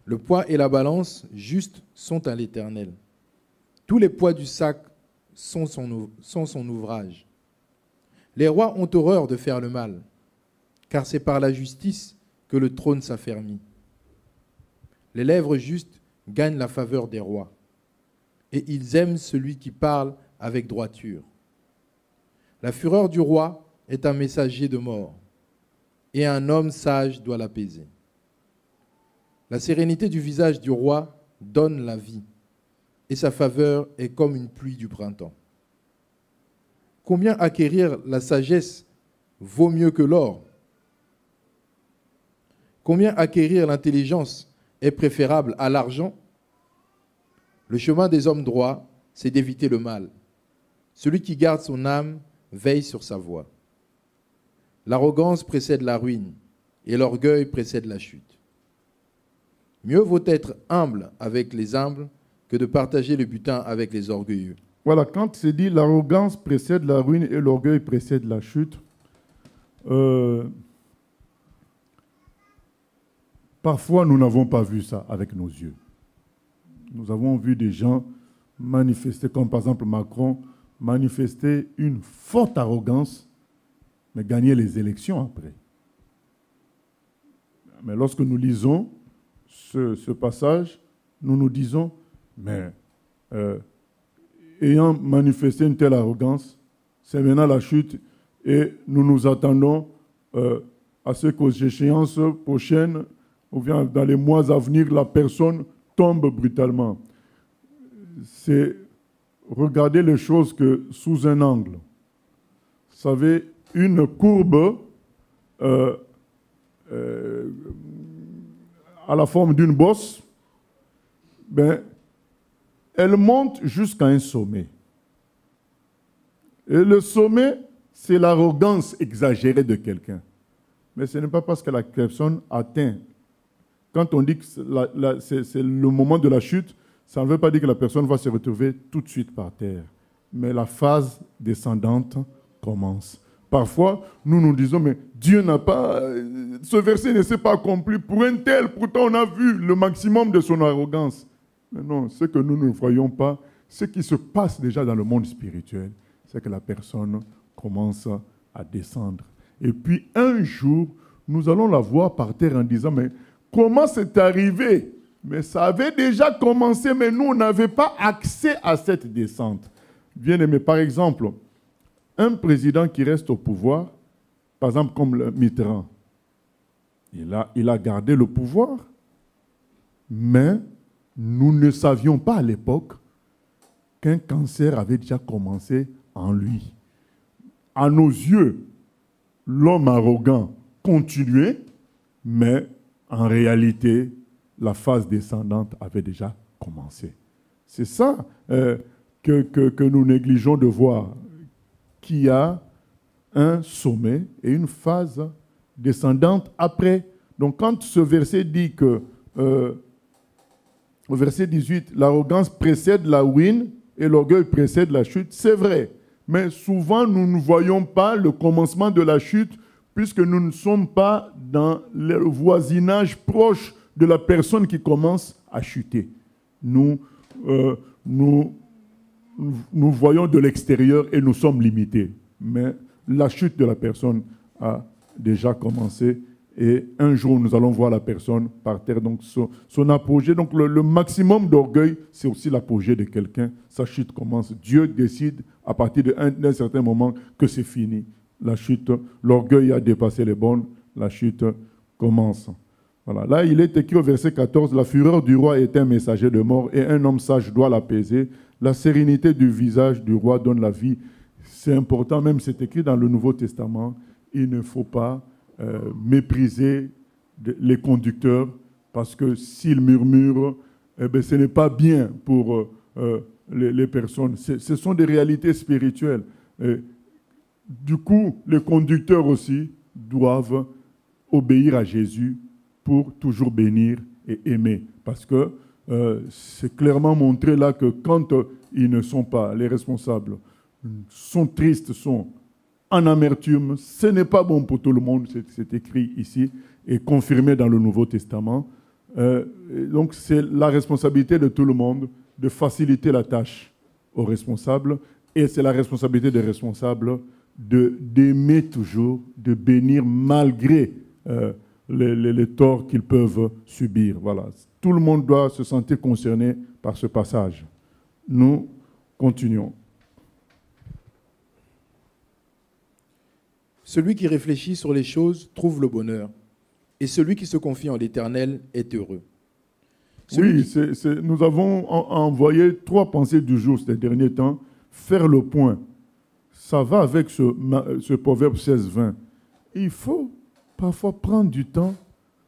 Le poids et la balance justes sont à l'Éternel. Tous les poids du sac sont son ouvrage. Les rois ont horreur de faire le mal, car c'est par la justice que le trône s'affermit. Les lèvres justes gagnent la faveur des rois, et ils aiment celui qui parle avec droiture. La fureur du roi est un messager de mort, et un homme sage doit l'apaiser. La sérénité du visage du roi donne la vie, et sa faveur est comme une pluie du printemps. Combien acquérir la sagesse vaut mieux que l'or? Combien acquérir l'intelligence est préférable à l'argent? Le chemin des hommes droits, c'est d'éviter le mal. Celui qui garde son âme veille sur sa voie. L'arrogance précède la ruine et l'orgueil précède la chute. Mieux vaut être humble avec les humbles que de partager le butin avec les orgueilleux. Voilà, quand c'est dit l'arrogance précède la ruine et l'orgueil précède la chute, parfois nous n'avons pas vu ça avec nos yeux. Nous avons vu des gens manifester, comme par exemple Macron, manifester une forte arrogance, mais gagner les élections après. Mais lorsque nous lisons ce passage, nous nous disons, mais ayant manifesté une telle arrogance, c'est maintenant la chute et nous nous attendons à ce qu'aux échéances prochaines, ou bien dans les mois à venir, la personne tombe brutalement. C'est regarder les choses que sous un angle. Vous savez, une courbe à la forme d'une bosse, ben, elle monte jusqu'à un sommet. Et le sommet, c'est l'arrogance exagérée de quelqu'un. Mais ce n'est pas parce que la personne atteint. Quand on dit que c'est le moment de la chute, ça ne veut pas dire que la personne va se retrouver tout de suite par terre. Mais la phase descendante commence. Parfois, nous nous disons, mais Dieu n'a pas... Ce verset ne s'est pas accompli pour un tel. Pourtant, on a vu le maximum de son arrogance. Mais non, ce que nous ne voyons pas, ce qui se passe déjà dans le monde spirituel, c'est que la personne commence à descendre. Et puis, un jour, nous allons la voir par terre en disant, mais comment c'est arrivé? Mais ça avait déjà commencé, mais nous, on n'avait pas accès à cette descente. Bien aimé, par exemple, un président qui reste au pouvoir, par exemple comme le Mitterrand, il a gardé le pouvoir, mais nous ne savions pas à l'époque qu'un cancer avait déjà commencé en lui. À nos yeux, l'homme arrogant continuait, mais en réalité, la phase descendante avait déjà commencé. C'est ça que nous négligeons de voir, qu'il y a un sommet et une phase descendante après. Donc quand ce verset dit que, au verset 18, l'arrogance précède la ruine et l'orgueil précède la chute, c'est vrai. Mais souvent, nous ne voyons pas le commencement de la chute puisque nous ne sommes pas dans le voisinage proche de la personne qui commence à chuter. Nous voyons de l'extérieur et nous sommes limités. Mais la chute de la personne a déjà commencé et un jour, nous allons voir la personne par terre. Donc, son apogée, donc le maximum d'orgueil, c'est aussi l'apogée de quelqu'un. Sa chute commence. Dieu décide à partir d'un certain moment que c'est fini. La chute, l'orgueil a dépassé les bornes, la chute commence. Voilà. Là, il est écrit au verset 14, « La fureur du roi est un messager de mort et un homme sage doit l'apaiser. La sérénité du visage du roi donne la vie. » C'est important, même c'est écrit dans le Nouveau Testament, il ne faut pas mépriser les conducteurs parce que s'ils murmurent, ce n'est pas bien pour les personnes. Ce sont des réalités spirituelles. Du coup, les conducteurs aussi doivent obéir à Jésus pour toujours bénir et aimer. Parce que c'est clairement montré là que quand ils ne sont pas, les responsables sont tristes, sont en amertume, ce n'est pas bon pour tout le monde, c'est écrit ici et confirmé dans le Nouveau Testament. Donc c'est la responsabilité de tout le monde de faciliter la tâche aux responsables et c'est la responsabilité des responsables d'aimer toujours, de bénir malgré les torts qu'ils peuvent subir. Voilà. Tout le monde doit se sentir concerné par ce passage. Nous continuons. Celui qui réfléchit sur les choses trouve le bonheur, et celui qui se confie en l'Éternel est heureux. Nous avons envoyé 3 pensées du jour ces derniers temps. Faire le point. Ça va avec ce proverbe 16-20. Il faut parfois prendre du temps,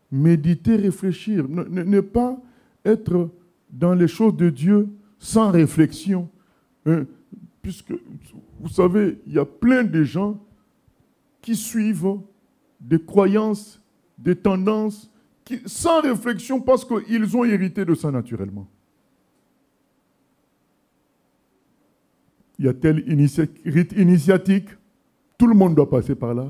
méditer, réfléchir. Ne pas être dans les choses de Dieu sans réflexion. Puisque, vous savez, il y a plein de gens qui suivent des croyances, des tendances, sans réflexion parce qu'ils ont hérité de ça naturellement. Il y a tel rite initiatique, tout le monde doit passer par là.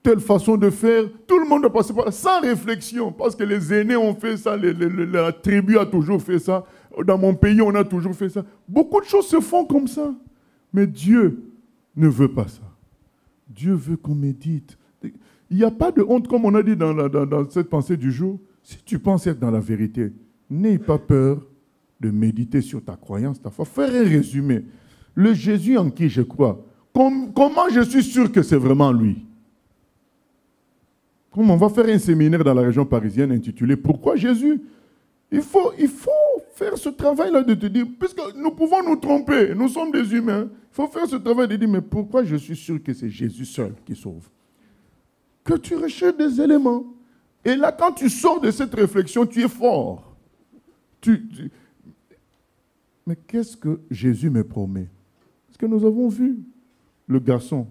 Telle façon de faire, tout le monde doit passer par là, sans réflexion, parce que les aînés ont fait ça, la tribu a toujours fait ça, dans mon pays on a toujours fait ça. Beaucoup de choses se font comme ça, mais Dieu ne veut pas ça. Dieu veut qu'on médite. Il n'y a pas de honte, comme on a dit dans cette pensée du jour. Si tu penses être dans la vérité, n'aie pas peur de méditer sur ta croyance, ta foi. Faire un résumé. Le Jésus en qui je crois, comment je suis sûr que c'est vraiment lui? Comme on va faire un séminaire dans la région parisienne intitulé « Pourquoi Jésus ?» Il faut faire ce travail-là de te dire, puisque nous pouvons nous tromper, nous sommes des humains, il faut faire ce travail de dire, mais pourquoi je suis sûr que c'est Jésus seul qui sauve? Que tu recherches des éléments. Et là, quand tu sors de cette réflexion, tu es fort. Mais qu'est-ce que Jésus me promet? Parce que nous avons vu le garçon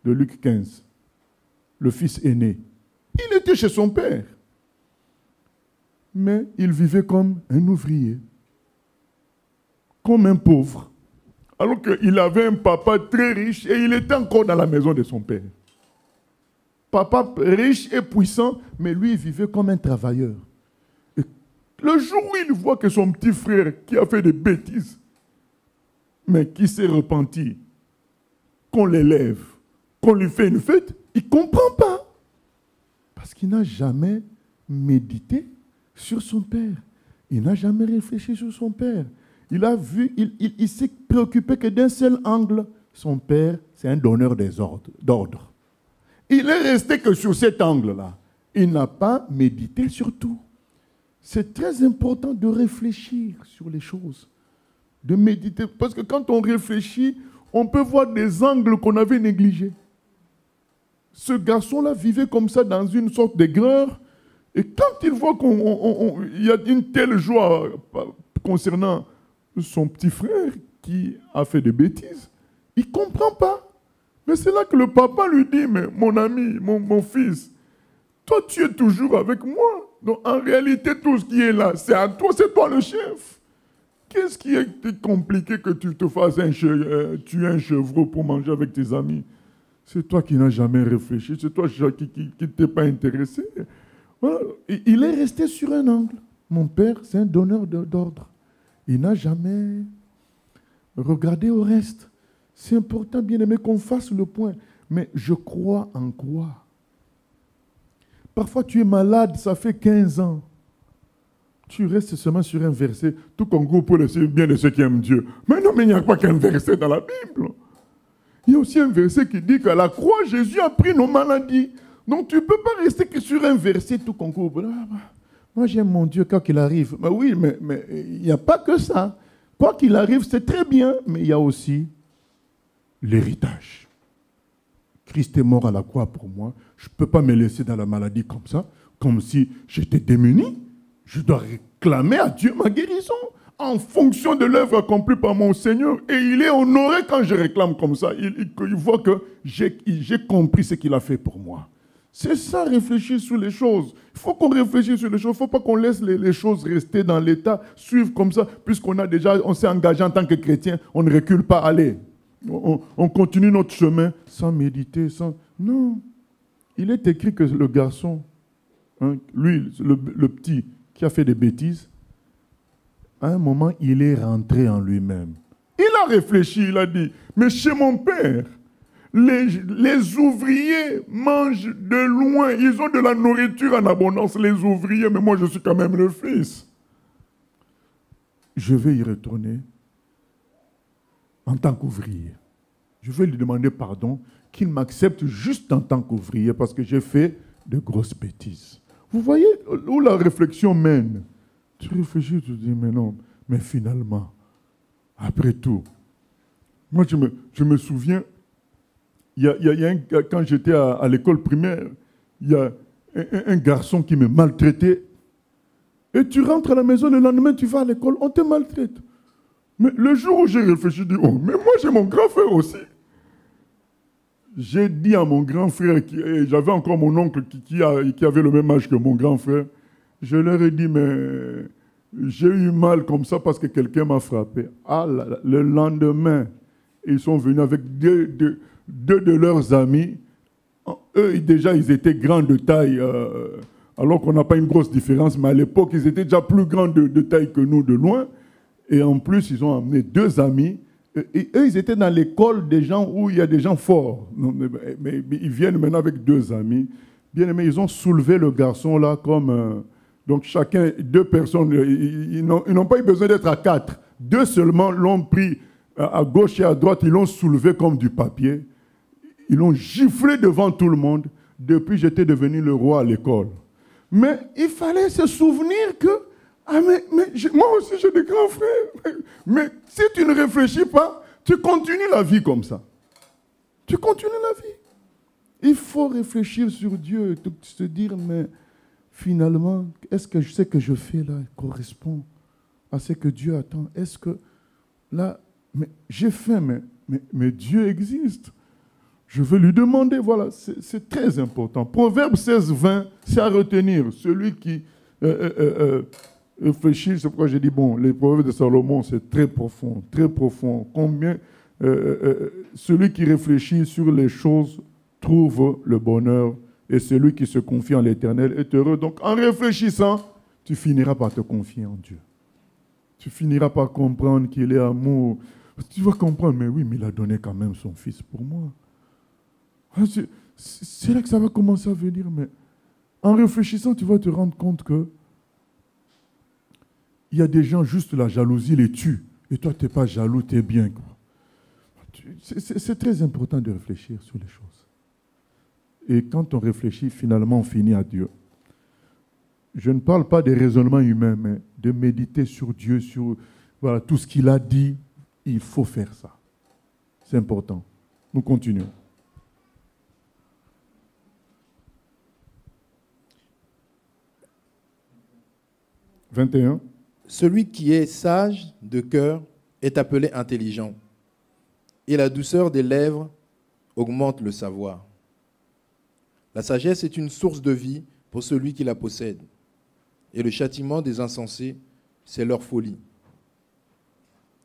de Luc 15, le fils aîné. Il était chez son père. Mais il vivait comme un ouvrier, comme un pauvre, alors qu'il avait un papa très riche et il était encore dans la maison de son père. Papa riche et puissant, mais lui, il vivait comme un travailleur. Et le jour où il voit que son petit frère, qui a fait des bêtises, mais qui s'est repenti, qu'on l'élève, qu'on lui fait une fête, il ne comprend pas. Parce qu'il n'a jamais médité sur son père. Il n'a jamais réfléchi sur son père. Il a vu, il s'est préoccupé que d'un seul angle, son père, c'est un donneur d'ordre. Il est resté que sur cet angle-là. Il n'a pas médité sur tout. C'est très important de réfléchir sur les choses, de méditer. Parce que quand on réfléchit, on peut voir des angles qu'on avait négligés. Ce garçon-là vivait comme ça dans une sorte d'aigreur. Et quand il voit qu'il y a une telle joie concernant son petit frère qui a fait des bêtises, il ne comprend pas. Mais c'est là que le papa lui dit, mais mon ami, mon fils, toi tu es toujours avec moi. Donc en réalité, tout ce qui est là, c'est à toi, c'est toi le chef. Qu'est-ce qui est compliqué que tu te fasses tuer un chevreau pour manger avec tes amis? C'est toi qui n'as jamais réfléchi, c'est toi qui ne t'es pas intéressé. Voilà. Il est resté sur un angle. Mon père, c'est un donneur d'ordre. Il n'a jamais regardé au reste. C'est important, bien aimé, qu'on fasse le point. Mais je crois en quoi? Parfois, tu es malade, ça fait 15 ans. Tu restes seulement sur un verset. Tout Congo pour le bien de ceux qui aiment Dieu. Mais non, mais il n'y a pas qu'un verset dans la Bible. Il y a aussi un verset qui dit qu'à la croix, Jésus a pris nos maladies. Donc, tu ne peux pas rester que sur un verset tout Congo. Moi, j'aime mon Dieu quand il arrive. Mais oui, mais il n'y a pas que ça. Quoi qu'il arrive, c'est très bien, mais il y a aussi l'héritage. Christ est mort à la croix pour moi. Je ne peux pas me laisser dans la maladie comme ça, comme si j'étais démuni. Je dois réclamer à Dieu ma guérison en fonction de l'œuvre accomplie par mon Seigneur. Et il est honoré quand je réclame comme ça. Il voit que j'ai compris ce qu'il a fait pour moi. C'est ça, réfléchir sur les choses. Il faut qu'on réfléchisse sur les choses. Il ne faut pas qu'on laisse les choses rester dans l'état, suivre comme ça, on s'est engagé en tant que chrétien, on ne recule pas, allez. On continue notre chemin sans méditer, sans... Non. Il est écrit que le garçon, lui, le petit, qui a fait des bêtises, à un moment, il est rentré en lui-même. Il a réfléchi, il a dit, mais chez mon père, les ouvriers mangent de loin, ils ont de la nourriture en abondance, les ouvriers, mais moi je suis quand même le fils. Je vais y retourner en tant qu'ouvrier. Je vais lui demander pardon, qu'il m'accepte juste en tant qu'ouvrier parce que j'ai fait de grosses bêtises. Vous voyez où la réflexion mène? Tu réfléchis, tu te dis, mais non, mais finalement, après tout, moi je me souviens, quand j'étais à l'école primaire, il y a un garçon qui me maltraitait. Et tu rentres à la maison, le lendemain, tu vas à l'école, on te maltraite. Mais le jour où j'ai réfléchi, je dis, oh, mais moi j'ai mon grand frère aussi. J'ai dit à mon grand frère, j'avais encore mon oncle qui avait le même âge que mon grand frère, je leur ai dit, mais j'ai eu mal comme ça parce que quelqu'un m'a frappé. Ah, le lendemain, ils sont venus avec deux de leurs amis. Eux, déjà, ils étaient grands de taille, alors qu'on n'a pas une grosse différence, mais à l'époque, ils étaient déjà plus grands de taille que nous, de loin. Et en plus, ils ont amené 2 amis. Et eux, ils étaient dans l'école des gens où il y a des gens forts. Mais ils viennent maintenant avec 2 amis. Bien aimé, ils ont soulevé le garçon là comme... donc chacun, 2 personnes, ils n'ont pas eu besoin d'être à 4. 2 seulement l'ont pris à gauche et à droite, ils l'ont soulevé comme du papier. Ils l'ont giflé devant tout le monde. Depuis, j'étais devenu le roi à l'école. Mais il fallait se souvenir que moi aussi j'ai des grands frères. Mais si tu ne réfléchis pas, tu continues la vie comme ça. Tu continues la vie. Il faut réfléchir sur Dieu et se dire, mais finalement, est-ce que ce que je fais là correspond à ce que Dieu attend? Est-ce que là, mais j'ai faim, mais Dieu existe. Je vais lui demander, voilà, c'est très important. Proverbe 16, 20, c'est à retenir. Celui qui réfléchit, c'est pourquoi j'ai dit, bon, les proverbes de Salomon, c'est très profond, très profond. Combien celui qui réfléchit sur les choses trouve le bonheur, et celui qui se confie en l'Éternel est heureux. Donc, en réfléchissant, tu finiras par te confier en Dieu. Tu finiras par comprendre qu'il est amour. Tu vas comprendre, mais oui, mais il a donné quand même son fils pour moi. C'est là que ça va commencer à venir, mais en réfléchissant, tu vas te rendre compte que il y a des gens, juste la jalousie les tue. Et toi, tu n'es pas jaloux, tu es bien. C'est très important de réfléchir sur les choses. Et quand on réfléchit, finalement, on finit à Dieu. Je ne parle pas des raisonnements humains, mais de méditer sur Dieu, sur voilà, tout ce qu'il a dit. Il faut faire ça. C'est important. Nous continuons. 21. Celui qui est sage de cœur est appelé intelligent, et la douceur des lèvres augmente le savoir. La sagesse est une source de vie pour celui qui la possède, et le châtiment des insensés, c'est leur folie.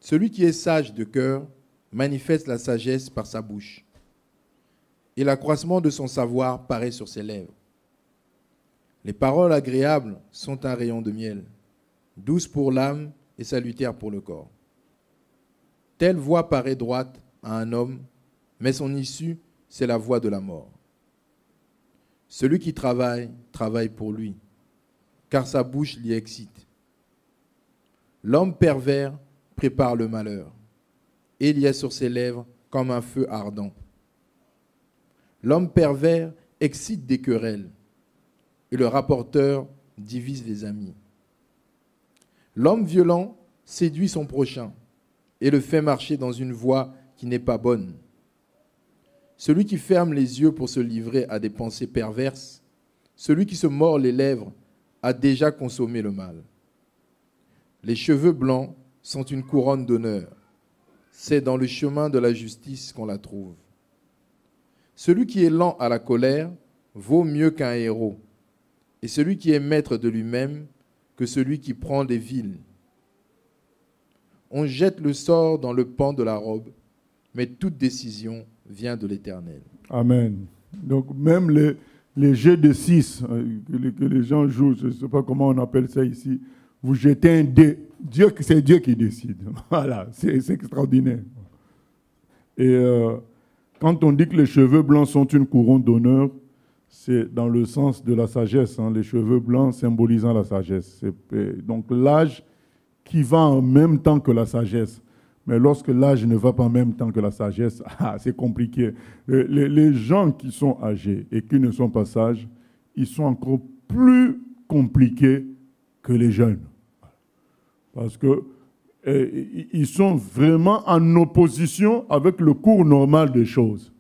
Celui qui est sage de cœur manifeste la sagesse par sa bouche, et l'accroissement de son savoir paraît sur ses lèvres. Les paroles agréables sont un rayon de miel, douces pour l'âme et salutaires pour le corps. Telle voie paraît droite à un homme, mais son issue, c'est la voie de la mort. Celui qui travaille, travaille pour lui, car sa bouche l'y excite. L'homme pervers prépare le malheur, et il y a sur ses lèvres comme un feu ardent. L'homme pervers excite des querelles, et le rapporteur divise les amis. L'homme violent séduit son prochain, et le fait marcher dans une voie qui n'est pas bonne. Celui qui ferme les yeux pour se livrer à des pensées perverses, celui qui se mord les lèvres a déjà consommé le mal. Les cheveux blancs sont une couronne d'honneur. C'est dans le chemin de la justice qu'on la trouve. Celui qui est lent à la colère vaut mieux qu'un héros, et celui qui est maître de lui-même que celui qui prend des villes. On jette le sort dans le pan de la robe, mais toute décision vient de l'Éternel. Amen. Donc même les jets de 6 que les gens jouent, je ne sais pas comment on appelle ça ici, vous jetez un dé. C'est Dieu qui décide. Voilà, c'est extraordinaire. Et quand on dit que les cheveux blancs sont une couronne d'honneur, c'est dans le sens de la sagesse. Les cheveux blancs symbolisant la sagesse. Donc l'âge qui va en même temps que la sagesse. Mais lorsque l'âge ne va pas en même temps que la sagesse, c'est compliqué. Les gens qui sont âgés et qui ne sont pas sages, ils sont encore plus compliqués que les jeunes. Parce qu'ils sont vraiment en opposition avec le cours normal des choses.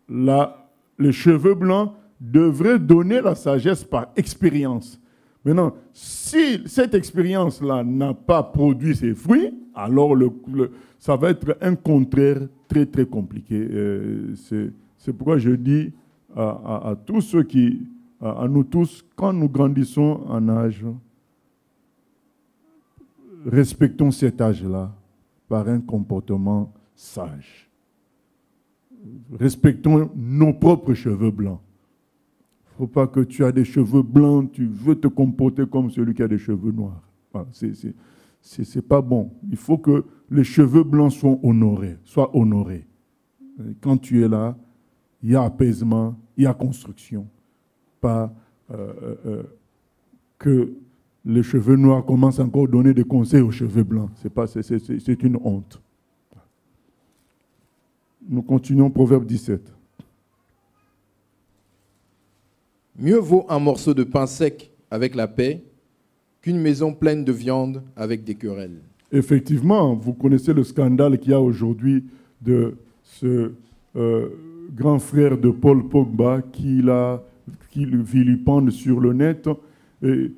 Là, les cheveux blancs devraient donner la sagesse par expérience. Maintenant, si cette expérience-là n'a pas produit ses fruits, alors ça va être un contraire très, très compliqué. C'est pourquoi je dis à tous ceux à nous tous, quand nous grandissons en âge, respectons cet âge-là par un comportement sage. Respectons nos propres cheveux blancs. Il ne faut pas que tu as des cheveux blancs, tu veux te comporter comme celui qui a des cheveux noirs. Voilà, c'est pas bon. Il faut que les cheveux blancs soient honorés. Quand tu es là, il y a apaisement, il y a construction. Pas que les cheveux noirs commencent encore à donner des conseils aux cheveux blancs. C'est une honte. Nous continuons, Proverbe 17. Mieux vaut un morceau de pain sec avec la paix qu'une maison pleine de viande avec des querelles. Effectivement, vous connaissez le scandale qu'il y a aujourd'hui de ce grand frère de Paul Pogba qui le vilipende sur le net. Et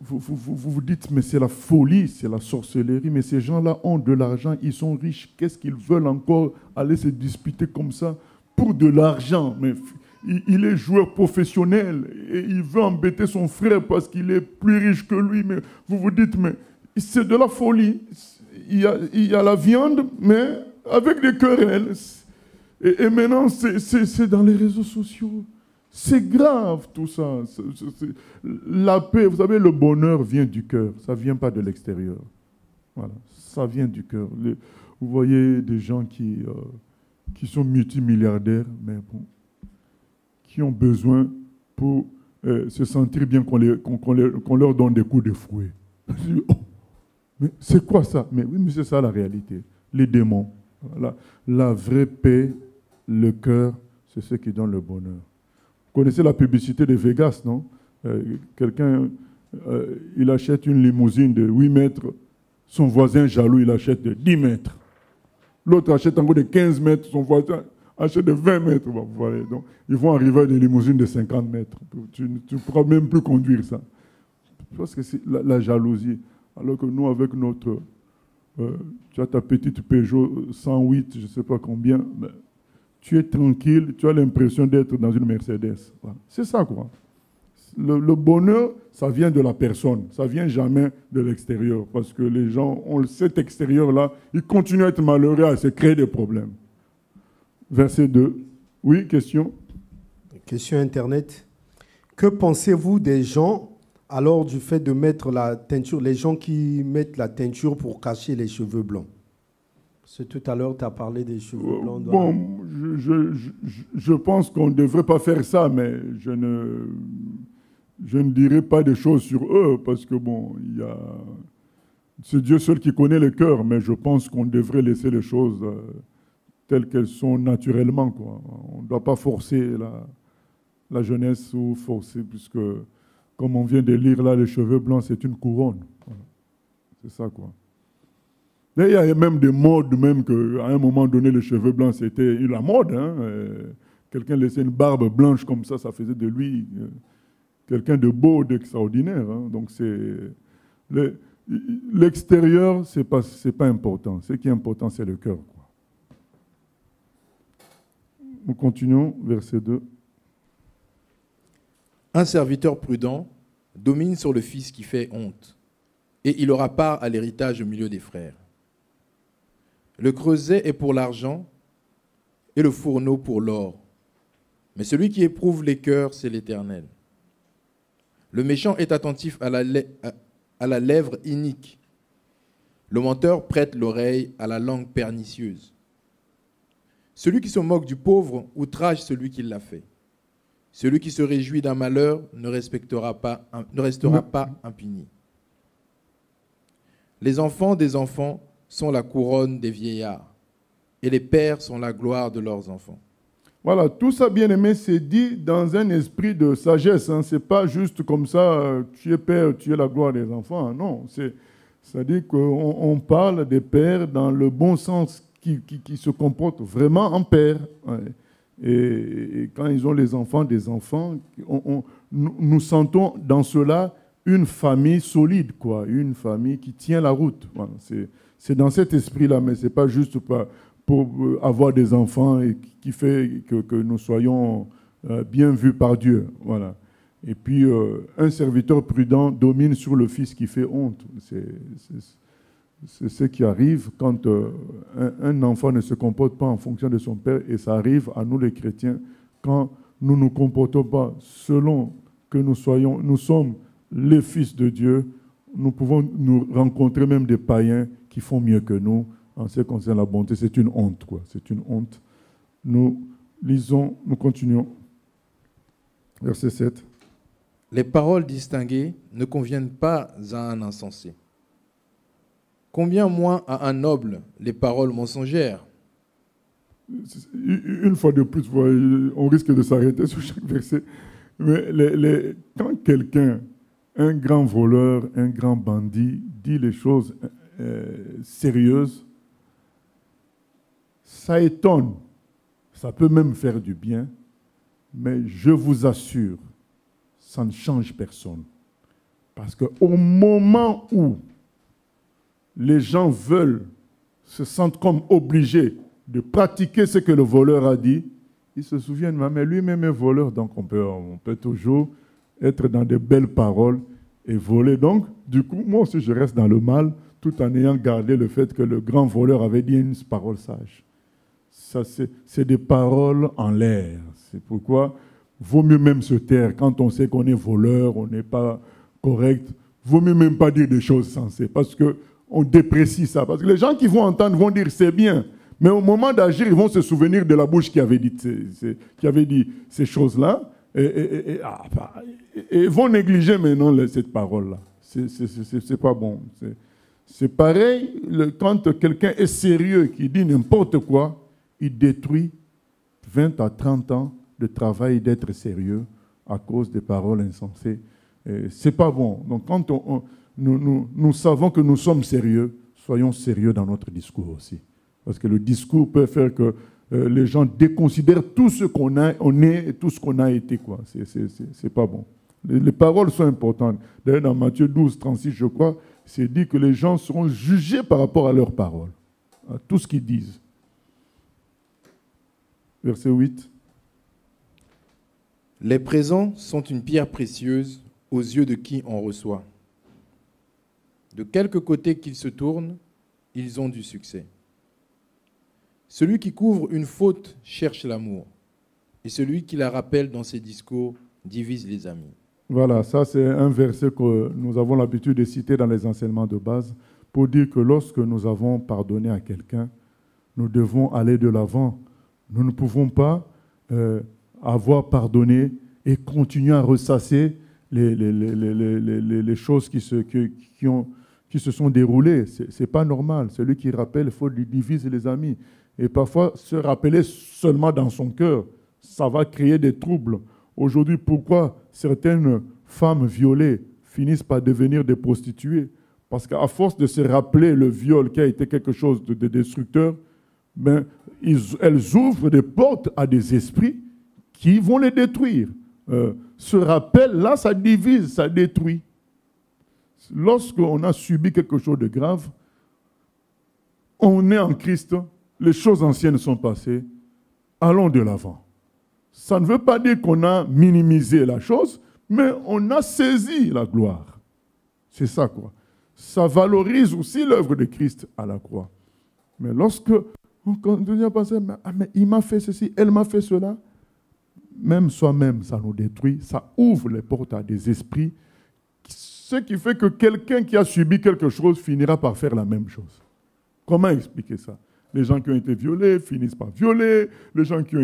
vous dites, mais c'est la folie, c'est la sorcellerie, mais ces gens-là ont de l'argent, ils sont riches, qu'est-ce qu'ils veulent encore aller se disputer comme ça pour de l'argent? Mais il est joueur professionnel et il veut embêter son frère parce qu'il est plus riche que lui. Mais vous vous dites, mais c'est de la folie. Il y a la viande, mais avec des querelles. Et maintenant, c'est dans les réseaux sociaux. C'est grave tout ça. La paix, vous savez, le bonheur vient du cœur. Ça ne vient pas de l'extérieur. Voilà, ça vient du cœur. Vous voyez des gens qui sont multimilliardaires, mais bon, qui ont besoin pour se sentir bien qu'on leur donne des coups de fouet. Oh, mais c'est quoi ça? Mais oui, mais c'est ça la réalité. Les démons. La vraie paix, le cœur, c'est ce qui donne le bonheur. Vous connaissez la publicité de Vegas, non? Quelqu'un, il achète une limousine de 8 mètres, son voisin jaloux, il achète de 10 mètres. L'autre achète encore de 15 mètres, son voisin achète de 20 mètres. Vous voyez. Donc, ils vont arriver à des limousines de 50 mètres. Tu ne pourras même plus conduire ça. Je pense que c'est la jalousie. Alors que nous, avec notre... tu as ta petite Peugeot 108, je ne sais pas combien, mais tu es tranquille, tu as l'impression d'être dans une Mercedes. Voilà. C'est ça, quoi. Le bonheur, ça vient de la personne, ça ne vient jamais de l'extérieur, parce que les gens ont cet extérieur-là, ils continuent à être malheureux, à se créer des problèmes. Verset 2. Oui, question? Question Internet. Que pensez-vous des gens, alors, du fait de mettre la teinture, les gens qui mettent la teinture pour cacher les cheveux blancs? Parce que tout à l'heure, tu as parlé des cheveux blancs. Bon, je pense qu'on ne devrait pas faire ça, mais je ne dirai pas des choses sur eux, parce que bon, c'est Dieu seul qui connaît le cœur, mais je pense qu'on devrait laisser les choses telles qu'elles sont naturellement, quoi. On ne doit pas forcer la jeunesse ou forcer, puisque, comme on vient de lire là, les cheveux blancs, c'est une couronne. Voilà. C'est ça, quoi. Et il y a même des modes, même qu'à un moment donné, les cheveux blancs, c'était la mode. Hein. Quelqu'un laissait une barbe blanche comme ça faisait de lui quelqu'un de beau, d'extraordinaire. Hein. Donc, l'extérieur, ce n'est pas important. Ce qui est important, c'est le cœur, quoi. Nous continuons, verset 2. Un serviteur prudent domine sur le fils qui fait honte, et il aura part à l'héritage au milieu des frères. Le creuset est pour l'argent, et le fourneau pour l'or. Mais celui qui éprouve les cœurs, c'est l'Éternel. Le méchant est attentif à la lèvre inique. Le menteur prête l'oreille à la langue pernicieuse. Celui qui se moque du pauvre outrage celui qui l'a fait. Celui qui se réjouit d'un malheur ne restera pas impuni. Les enfants des enfants sont la couronne des vieillards, et les pères sont la gloire de leurs enfants. Voilà, tout ça, bien aimé, c'est dit dans un esprit de sagesse. Hein. Ce n'est pas juste comme ça, tu es père, tu es la gloire des enfants. Non, c'est-à-dire qu'on parle des pères dans le bon sens, qui se comportent vraiment en père. Ouais. Et quand ils ont les enfants, des enfants, nous sentons dans cela une famille solide, quoi, une famille qui tient la route. Voilà, c'est dans cet esprit-là, mais ce n'est pas juste pour avoir des enfants et qui fait que nous soyons bien vus par Dieu. Voilà. Et puis, un serviteur prudent domine sur le fils qui fait honte. C'est ce qui arrive quand un enfant ne se comporte pas en fonction de son père, et ça arrive à nous les chrétiens quand nous ne nous comportons pas selon que nous sommes les fils de Dieu. Nous pouvons nous rencontrer même des païens qui font mieux que nous en ce qui concerne la bonté. C'est une honte, quoi. C'est une honte. Nous lisons, nous continuons. Verset 7. Les paroles distinguées ne conviennent pas à un insensé. Combien moins à un noble les paroles mensongères? Une fois de plus, on risque de s'arrêter sur chaque verset. Mais quand quelqu'un, un grand voleur, un grand bandit, dit les choses sérieuses, ça étonne. Ça peut même faire du bien, mais je vous assure, ça ne change personne. Parce qu'au moment où les gens se sentent comme obligés de pratiquer ce que le voleur a dit, ils se souviennent, mais lui-même est voleur, donc on peut toujours être dans de belles paroles et voler. Donc, du coup, moi aussi, je reste dans le mal, tout en ayant gardé le fait que le grand voleur avait dit une parole sage. Ça, c'est des paroles en l'air. C'est pourquoi vaut mieux même se taire. Quand on sait qu'on est voleur, on n'est pas correct, vaut mieux même pas dire des choses sensées, parce qu'on déprécie ça. Parce que les gens qui vont entendre vont dire c'est bien, mais au moment d'agir, ils vont se souvenir de la bouche qui avait dit ces choses-là, et vont négliger maintenant cette parole-là. C'est pas bon. C'est pareil, quand quelqu'un est sérieux, qui dit n'importe quoi, il détruit 20 à 30 ans de travail d'être sérieux à cause des paroles insensées. C'est pas bon. Donc quand nous savons que nous sommes sérieux, soyons sérieux dans notre discours aussi. Parce que le discours peut faire que les gens déconsidèrent tout ce qu'on est et tout ce qu'on a été, quoi. C'est pas bon. Les paroles sont importantes. D'ailleurs, dans Matthieu 12, 36, je crois, c'est dit que les gens seront jugés par rapport à leurs paroles, à tout ce qu'ils disent. Verset 8. Les présents sont une pierre précieuse aux yeux de qui on reçoit. De quelque côté qu'ils se tournent, ils ont du succès. Celui qui couvre une faute cherche l'amour, et celui qui la rappelle dans ses discours divise les amis. Voilà, ça c'est un verset que nous avons l'habitude de citer dans les enseignements de base pour dire que lorsque nous avons pardonné à quelqu'un, nous devons aller de l'avant. Nous ne pouvons pas avoir pardonné et continuer à ressasser les choses qui se sont déroulées. Ce n'est pas normal. Celui qui rappelle, il faut lui diviser les amis. Et parfois, se rappeler seulement dans son cœur, ça va créer des troubles. Aujourd'hui, pourquoi certaines femmes violées finissent par devenir des prostituées? Parce qu'à force de se rappeler le viol qui a été quelque chose de destructeur, ben, elles ouvrent des portes à des esprits qui vont les détruire. Ce rappel-là, ça divise, ça détruit. Lorsqu'on a subi quelque chose de grave, on est en Christ, les choses anciennes sont passées, allons de l'avant. Ça ne veut pas dire qu'on a minimisé la chose, mais on a saisi la gloire. C'est ça, quoi. Ça valorise aussi l'œuvre de Christ à la croix. Mais lorsque on continue à penser, mais il m'a fait ceci, elle m'a fait cela, même soi-même, ça nous détruit, ça ouvre les portes à des esprits, ce qui fait que quelqu'un qui a subi quelque chose finira par faire la même chose. Comment expliquer ça? Les gens qui ont été violés finissent par violer, les gens qui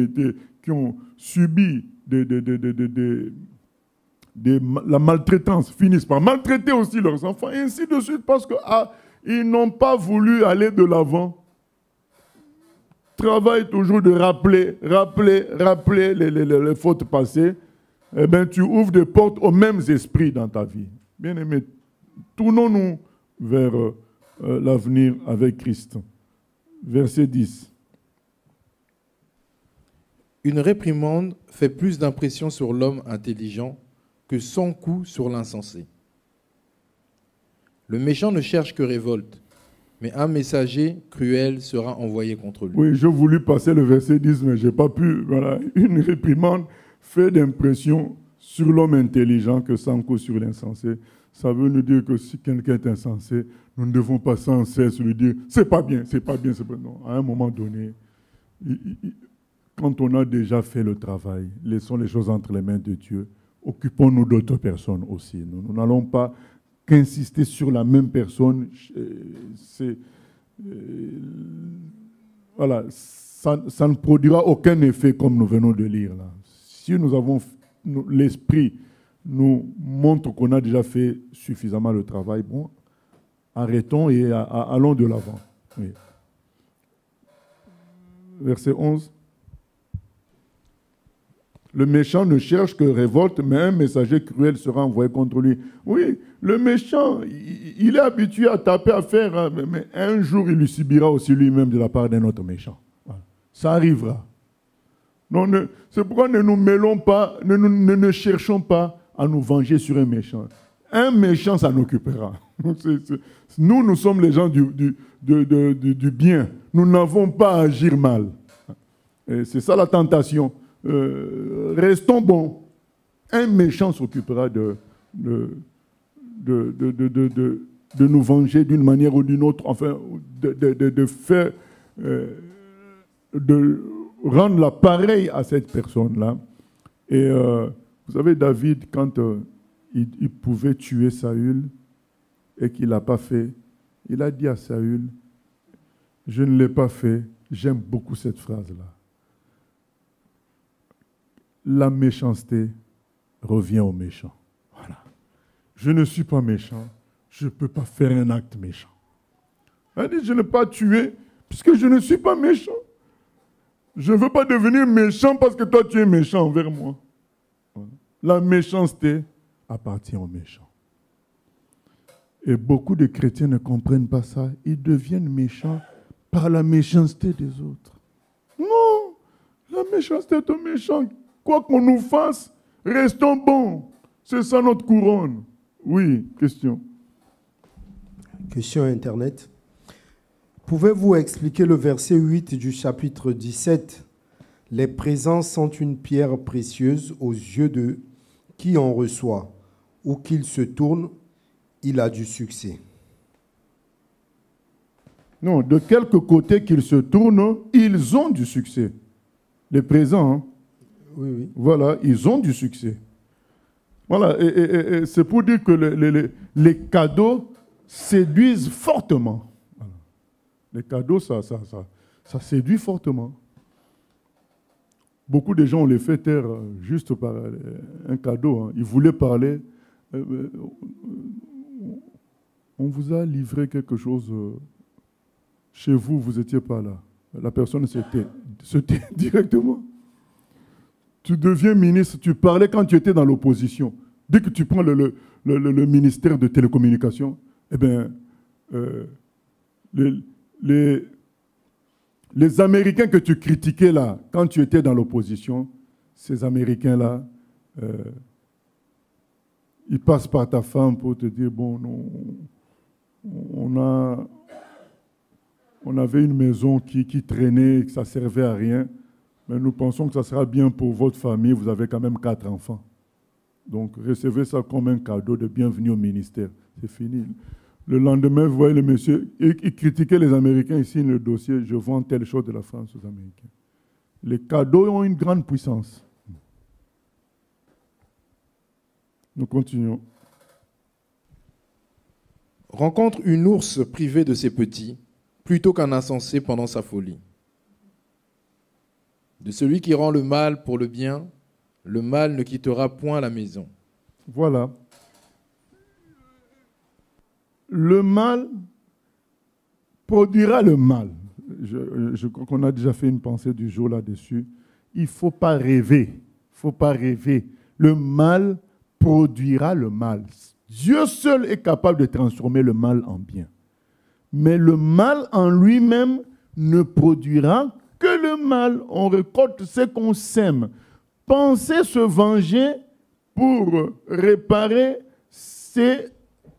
ont subi la maltraitance finissent par maltraiter aussi leurs enfants, et ainsi de suite, parce qu'ils n'ont pas voulu aller de l'avant. Travaille toujours de rappeler les fautes passées, eh bien, tu ouvres des portes aux mêmes esprits dans ta vie. Bien-aimés, tournons-nous vers l'avenir avec Christ. Verset 10. Une réprimande fait plus d'impression sur l'homme intelligent que 100 coups sur l'insensé. Le méchant ne cherche que révolte, mais un messager cruel sera envoyé contre lui. Oui, j'ai voulu passer le verset 10, mais je n'ai pas pu. Voilà. Une réprimande fait d'impression sur l'homme intelligent que 100 coups sur l'insensé. Ça veut nous dire que si quelqu'un est insensé, nous ne devons pas sans cesse lui dire « c'est pas bien, c'est pas bien, c'est pas bien ». Non, à un moment donné, quand on a déjà fait le travail, laissons les choses entre les mains de Dieu. Occupons-nous d'autres personnes aussi. Nous n'allons pas qu'insister sur la même personne. Voilà, ça ne produira aucun effet comme nous venons de lire là. Si nous avons l'esprit nous montre qu'on a déjà fait suffisamment le travail, bon, arrêtons et allons de l'avant. Oui. Verset 11. Le méchant ne cherche que révolte, mais un messager cruel sera envoyé contre lui. Oui, le méchant, il est habitué à taper, à faire, mais un jour, il lui subira aussi lui-même de la part d'un autre méchant. Ça arrivera. Donc, c'est pourquoi ne nous mêlons pas, ne cherchons pas à nous venger sur un méchant. Un méchant, ça nous occupera. Nous sommes les gens du bien. Nous n'avons pas à agir mal. Et c'est ça la tentation. Restons bons. Un méchant s'occupera de nous venger d'une manière ou d'une autre, enfin, de faire, de rendre la pareille à cette personne-là. Et vous savez, David, quand il pouvait tuer Saül et qu'il ne l'a pas fait, il a dit à Saül, « Je ne l'ai pas fait. » J'aime beaucoup cette phrase-là. La méchanceté revient au méchant. Voilà. Je ne suis pas méchant. Je ne peux pas faire un acte méchant. Il dit, je n'ai pas tué puisque je ne suis pas méchant. Je ne veux pas devenir méchant parce que toi tu es méchant envers moi. Voilà. La méchanceté appartient aux méchants. Et beaucoup de chrétiens ne comprennent pas ça. Ils deviennent méchants par la méchanceté des autres. Non, la méchanceté est aux méchants. Quoi qu'on nous fasse, restons bons. C'est ça notre couronne. Oui, question. Question Internet. Pouvez-vous expliquer le verset 8 du chapitre 17 ? Les présents sont une pierre précieuse aux yeux de qui en reçoit. Où qu'il se tourne, il a du succès. Non, de quelque côté qu'ils se tournent, ils ont du succès. Les présents, hein? Oui, oui. Voilà, ils ont du succès. Voilà, et c'est pour dire que les cadeaux séduisent fortement. Voilà. Les cadeaux, ça séduit fortement. Beaucoup de gens ont les fait taire juste par un cadeau. Hein. Ils voulaient parler. On vous a livré quelque chose chez vous, vous n'étiez pas là. La personne se tait directement. Tu deviens ministre, tu parlais quand tu étais dans l'opposition. Dès que tu prends le ministère de télécommunications, eh bien, les Américains que tu critiquais là, quand tu étais dans l'opposition, ces Américains-là, ils passent par ta femme pour te dire, bon, non, on avait une maison qui traînait, que ça ne servait à rien, mais nous pensons que ça sera bien pour votre famille, vous avez quand même 4 enfants. Donc, recevez ça comme un cadeau de bienvenue au ministère. C'est fini. Le lendemain, vous voyez le monsieur, il critiquait les Américains, il signe le dossier, je vends telle chose de la France aux Américains. Les cadeaux ont une grande puissance. Nous continuons. Rencontre une ours privée de ses petits, plutôt qu'un insensé pendant sa folie. De celui qui rend le mal pour le bien, le mal ne quittera point la maison. Voilà. Le mal produira le mal. Je crois qu'on a déjà fait une pensée du jour là-dessus. Il ne faut pas rêver. Il ne faut pas rêver. Le mal produira le mal. Dieu seul est capable de transformer le mal en bien. Mais le mal en lui-même ne produira que le mal. On récolte ce qu'on sème. Penser se venger pour réparer, c'est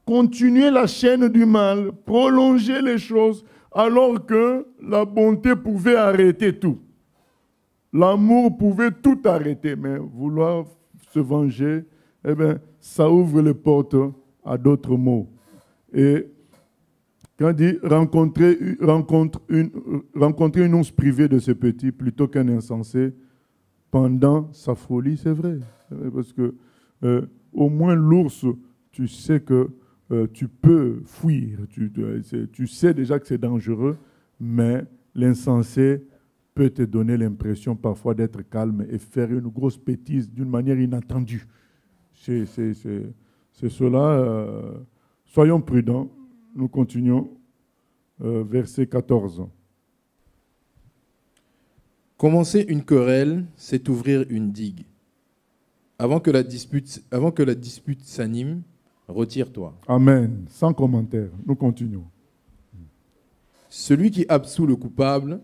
continuer la chaîne du mal, prolonger les choses, alors que la bonté pouvait arrêter tout. L'amour pouvait tout arrêter, mais vouloir se venger, eh bien, ça ouvre les portes à d'autres maux. Et quand on dit rencontrer une once privée de ses petits plutôt qu'un insensé pendant sa folie, c'est vrai. Parce que au moins l'ours, tu sais que tu peux fuir. Tu sais déjà que c'est dangereux, mais l'insensé peut te donner l'impression parfois d'être calme et faire une grosse bêtise d'une manière inattendue. C'est cela. Soyons prudents. Nous continuons. Verset 14. Commencer une querelle, c'est ouvrir une digue. Avant que la dispute s'anime, retire-toi. Amen. Sans commentaire. Nous continuons. Celui qui absout le coupable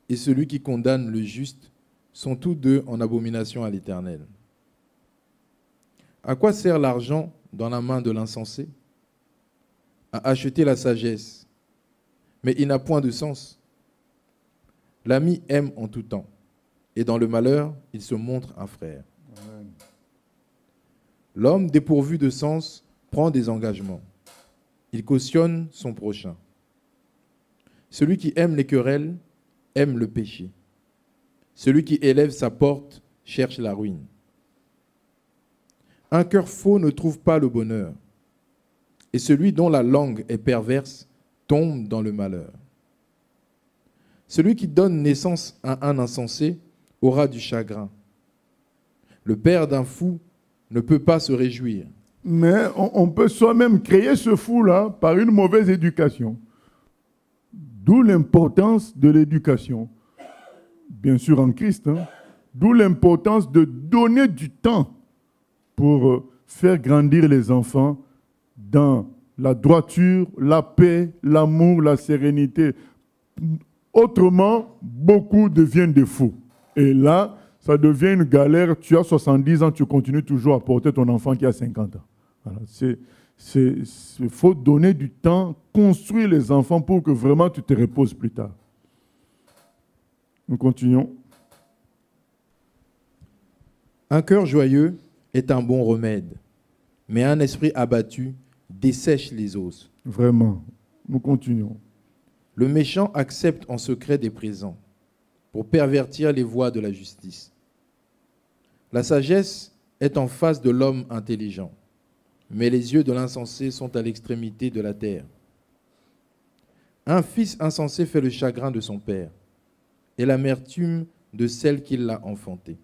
et celui qui condamne le juste sont tous deux en abomination à l'Éternel. À quoi sert l'argent dans la main de l'insensé? À acheter la sagesse, mais il n'a point de sens. L'ami aime en tout temps, et dans le malheur, il se montre un frère. Amen. L'homme dépourvu de sens prend des engagements. Il cautionne son prochain. Celui qui aime les querelles aime le péché. Celui qui élève sa porte cherche la ruine. Un cœur faux ne trouve pas le bonheur, et celui dont la langue est perverse tombe dans le malheur. Celui qui donne naissance à un insensé aura du chagrin. Le père d'un fou ne peut pas se réjouir. Mais on peut soi-même créer ce fou-là par une mauvaise éducation. D'où l'importance de l'éducation. Bien sûr en Christ. D'où l'importance de donner du temps pour faire grandir les enfants dans la droiture, la paix, l'amour, la sérénité. Autrement, beaucoup deviennent des fous. Et là, ça devient une galère. Tu as 70 ans, tu continues toujours à porter ton enfant qui a 50 ans. Voilà. Il faut donner du temps, construire les enfants pour que vraiment tu te reposes plus tard. Nous continuons. Un cœur joyeux est un bon remède, mais un esprit abattu dessèche les os. Vraiment. Nous continuons. Le méchant accepte en secret des présents pour pervertir les voies de la justice. La sagesse est en face de l'homme intelligent, mais les yeux de l'insensé sont à l'extrémité de la terre. Un fils insensé fait le chagrin de son père et l'amertume de celle qui l'a enfanté.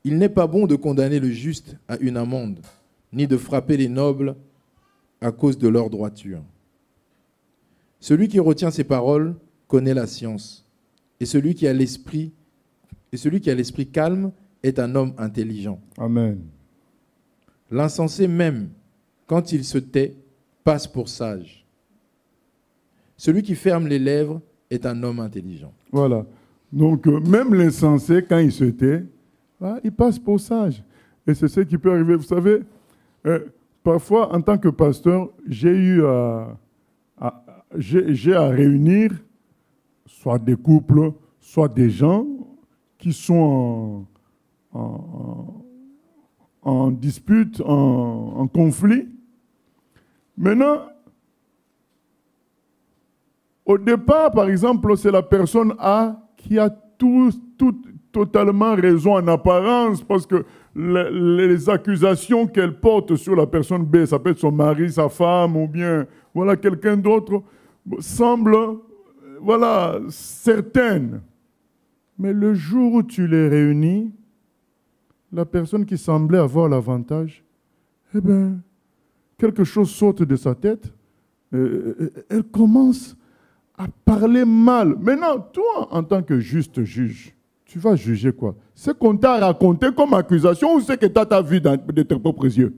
Il n'est pas bon de condamner le juste à une amende, ni de frapper les nobles à cause de leur droiture. Celui qui retient ses paroles connaît la science, et celui qui a l'esprit calme est un homme intelligent. Amen. L'insensé même, quand il se tait, passe pour sage. Celui qui ferme les lèvres est un homme intelligent. Voilà. Donc, même l'insensé, quand il se tait, il passe pour sage. Et c'est ce qui peut arriver. Vous savez, parfois, en tant que pasteur, j'ai à réunir soit des couples, soit des gens qui sont en dispute, en conflit. Maintenant, au départ, par exemple, c'est la personne A qui a totalement raison en apparence, parce que les accusations qu'elle porte sur la personne B, ça peut être son mari, sa femme, ou bien voilà, quelqu'un d'autre, semblent certaines. Mais le jour où tu les réunis, la personne qui semblait avoir l'avantage, eh bien, quelque chose saute de sa tête, elle commence à parler mal. Maintenant, toi, en tant que juste juge, tu vas juger quoi? Ce qu'on t'a raconté comme accusation ou ce que tu as vu de tes propres yeux?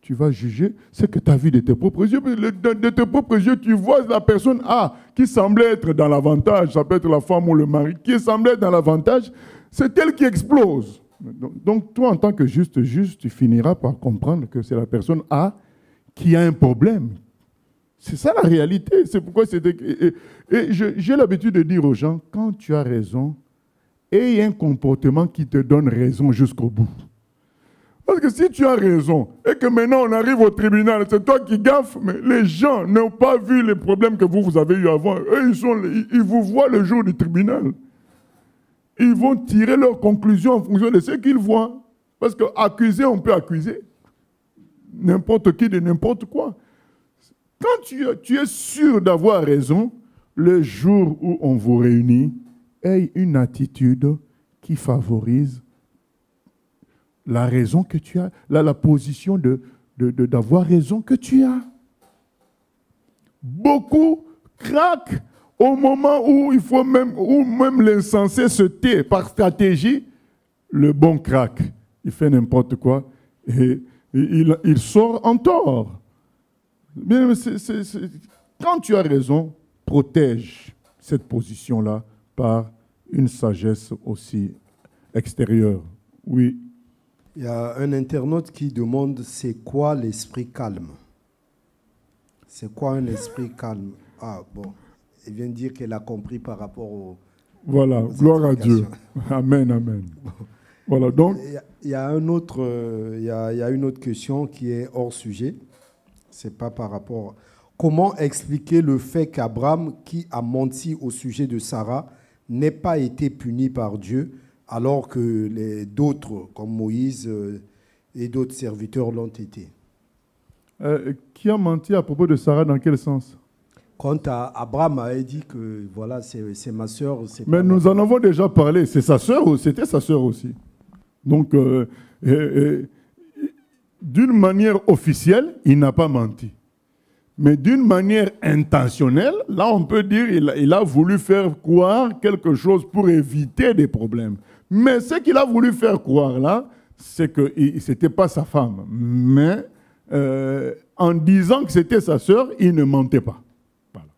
Tu vas juger ce que tu as vu de tes propres yeux. De tes propres yeux, tu vois la personne A qui semblait être dans l'avantage, ça peut être la femme ou le mari, qui semblait être dans l'avantage, c'est elle qui explose. Donc, toi, en tant que juste juge, tu finiras par comprendre que c'est la personne A qui a un problème. C'est ça la réalité. C'est pourquoi j'ai l'habitude de dire aux gens, quand tu as raison, aie un comportement qui te donne raison jusqu'au bout. Parce que si tu as raison et que maintenant on arrive au tribunal, c'est toi qui gaffes, mais les gens n'ont pas vu les problèmes que vous avez eu avant. Eux, ils vous voient le jour du tribunal. Ils vont tirer leurs conclusions en fonction de ce qu'ils voient. Parce qu'accuser, on peut accuser n'importe qui de n'importe quoi. Quand tu es sûr d'avoir raison, le jour où on vous réunit, aie une attitude qui favorise la raison que tu as, la position d'avoir raison que tu as. Beaucoup craquent au moment où même l'insensé se tait par stratégie. Le bon craque, il fait n'importe quoi et il sort en tort. Bien, quand tu as raison, protège cette position-là par une sagesse aussi extérieure. Oui. Il y a un internaute qui demande c'est quoi l'esprit calme? C'est quoi un esprit calme? Ah bon, il vient de dire qu'elle a compris par rapport au... Voilà, gloire à Dieu. Amen, amen. Voilà, donc... Il y a une autre question qui est hors sujet. C'est pas par rapport... Comment expliquer le fait qu'Abraham, qui a menti au sujet de Sarah, n'ait pas été puni par Dieu, alors que d'autres, comme Moïse et d'autres serviteurs, l'ont été? Qui a menti à propos de Sarah, dans quel sens? Quand Abraham avait dit que voilà, c'est ma sœur. Mais nous en avons déjà parlé. C'est sa sœur ou c'était sa sœur aussi? Donc, d'une manière officielle, il n'a pas menti. Mais d'une manière intentionnelle, là, on peut dire qu'il a voulu faire croire quelque chose pour éviter des problèmes. Mais ce qu'il a voulu faire croire là, c'est que ce n'était pas sa femme. Mais en disant que c'était sa sœur, il ne mentait pas. Voilà.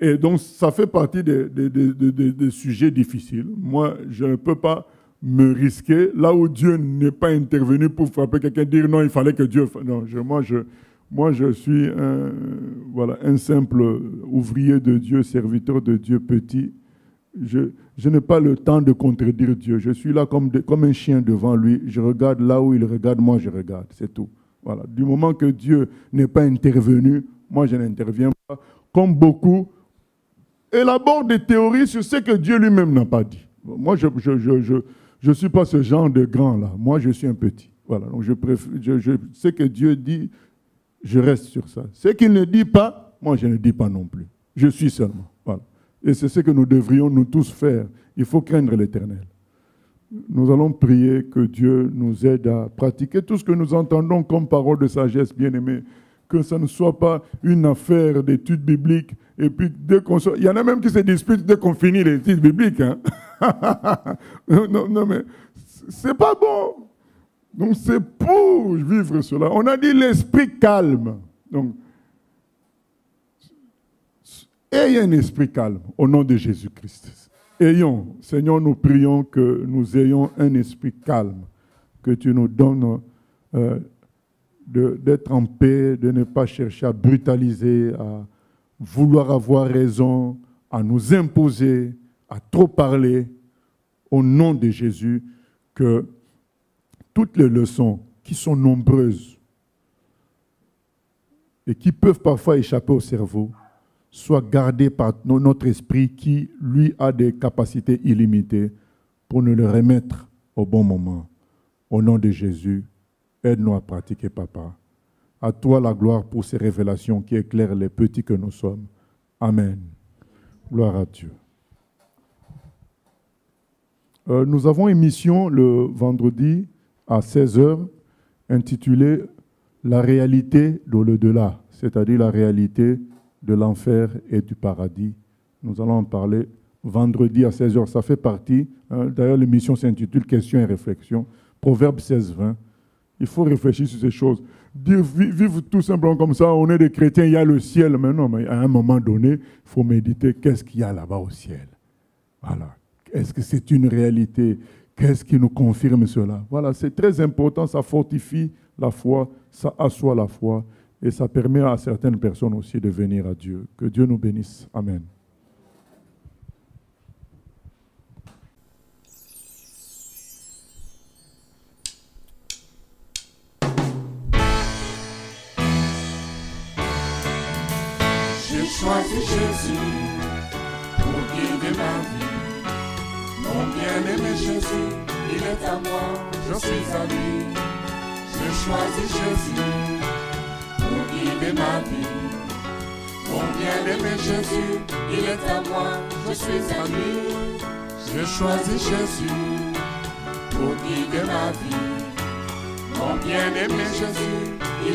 Et donc, ça fait partie des sujets difficiles. Moi, je ne peux pas me risquer là où Dieu n'est pas intervenu pour frapper quelqu'un, dire non, il fallait que Dieu... Non, moi, je suis un simple ouvrier de Dieu, serviteur de Dieu petit. Je n'ai pas le temps de contredire Dieu. Je suis là comme un chien devant lui. Je regarde là où il regarde, moi je regarde. C'est tout. Voilà. Du moment que Dieu n'est pas intervenu, moi je n'interviens pas. Comme beaucoup élaborent des théories sur ce que Dieu lui-même n'a pas dit. Moi, je ne suis pas ce genre de grand-là. Moi, je suis un petit. Voilà. Donc, ce que Dieu dit, je reste sur ça. Ce qu'il ne dit pas, moi, je ne dis pas non plus. Je suis seulement. Voilà. Et c'est ce que nous devrions nous tous faire. Il faut craindre l'Éternel. Nous allons prier que Dieu nous aide à pratiquer tout ce que nous entendons comme parole de sagesse, bien-aimés. Que ça ne soit pas une affaire d'études bibliques. Et puis, il y en a même qui se disputent dès qu'on finit les études bibliques. Hein? non, mais c'est pas bon. Donc, c'est pour vivre cela. On a dit l'esprit calme. Donc, ayez un esprit calme au nom de Jésus-Christ. Seigneur, nous prions que nous ayons un esprit calme, que tu nous donnes d'être en paix, de ne pas chercher à brutaliser, à vouloir avoir raison, à nous imposer, à trop parler. Au nom de Jésus, que toutes les leçons qui sont nombreuses et qui peuvent parfois échapper au cerveau soient gardées par notre esprit qui, lui, a des capacités illimitées pour nous les remettre au bon moment. Au nom de Jésus, aide-nous à pratiquer, Papa. À toi la gloire pour ces révélations qui éclairent les petits que nous sommes. Amen. Gloire à Dieu. Nous avons une émission le vendredi à 16h intitulée « La réalité de l'au-delà », c'est-à-dire la réalité de l'enfer et du paradis. Nous allons en parler vendredi à 16h. Ça fait partie, d'ailleurs l'émission s'intitule « Questions et réflexions », Proverbe 16-20. Il faut réfléchir sur ces choses. Vivre tout simplement comme ça, on est des chrétiens, il y a le ciel. Mais non, mais à un moment donné, il faut méditer qu'est-ce qu'il y a là-bas au ciel. Voilà. Est-ce que c'est une réalité? Qu'est-ce qui nous confirme cela? Voilà, c'est très important, ça fortifie la foi, ça assoit la foi et ça permet à certaines personnes aussi de venir à Dieu. Que Dieu nous bénisse. Amen. J'ai choisi Jésus pour guider ma vie. Mon bien-aimé Jésus, il est à moi, je suis à lui. J'ai choisi Jésus pour guider ma vie. Mon bien-aimé Jésus, il est à moi, je suis à lui. J'ai choisi Jésus pour guider ma vie. Mon bien-aimé Jésus,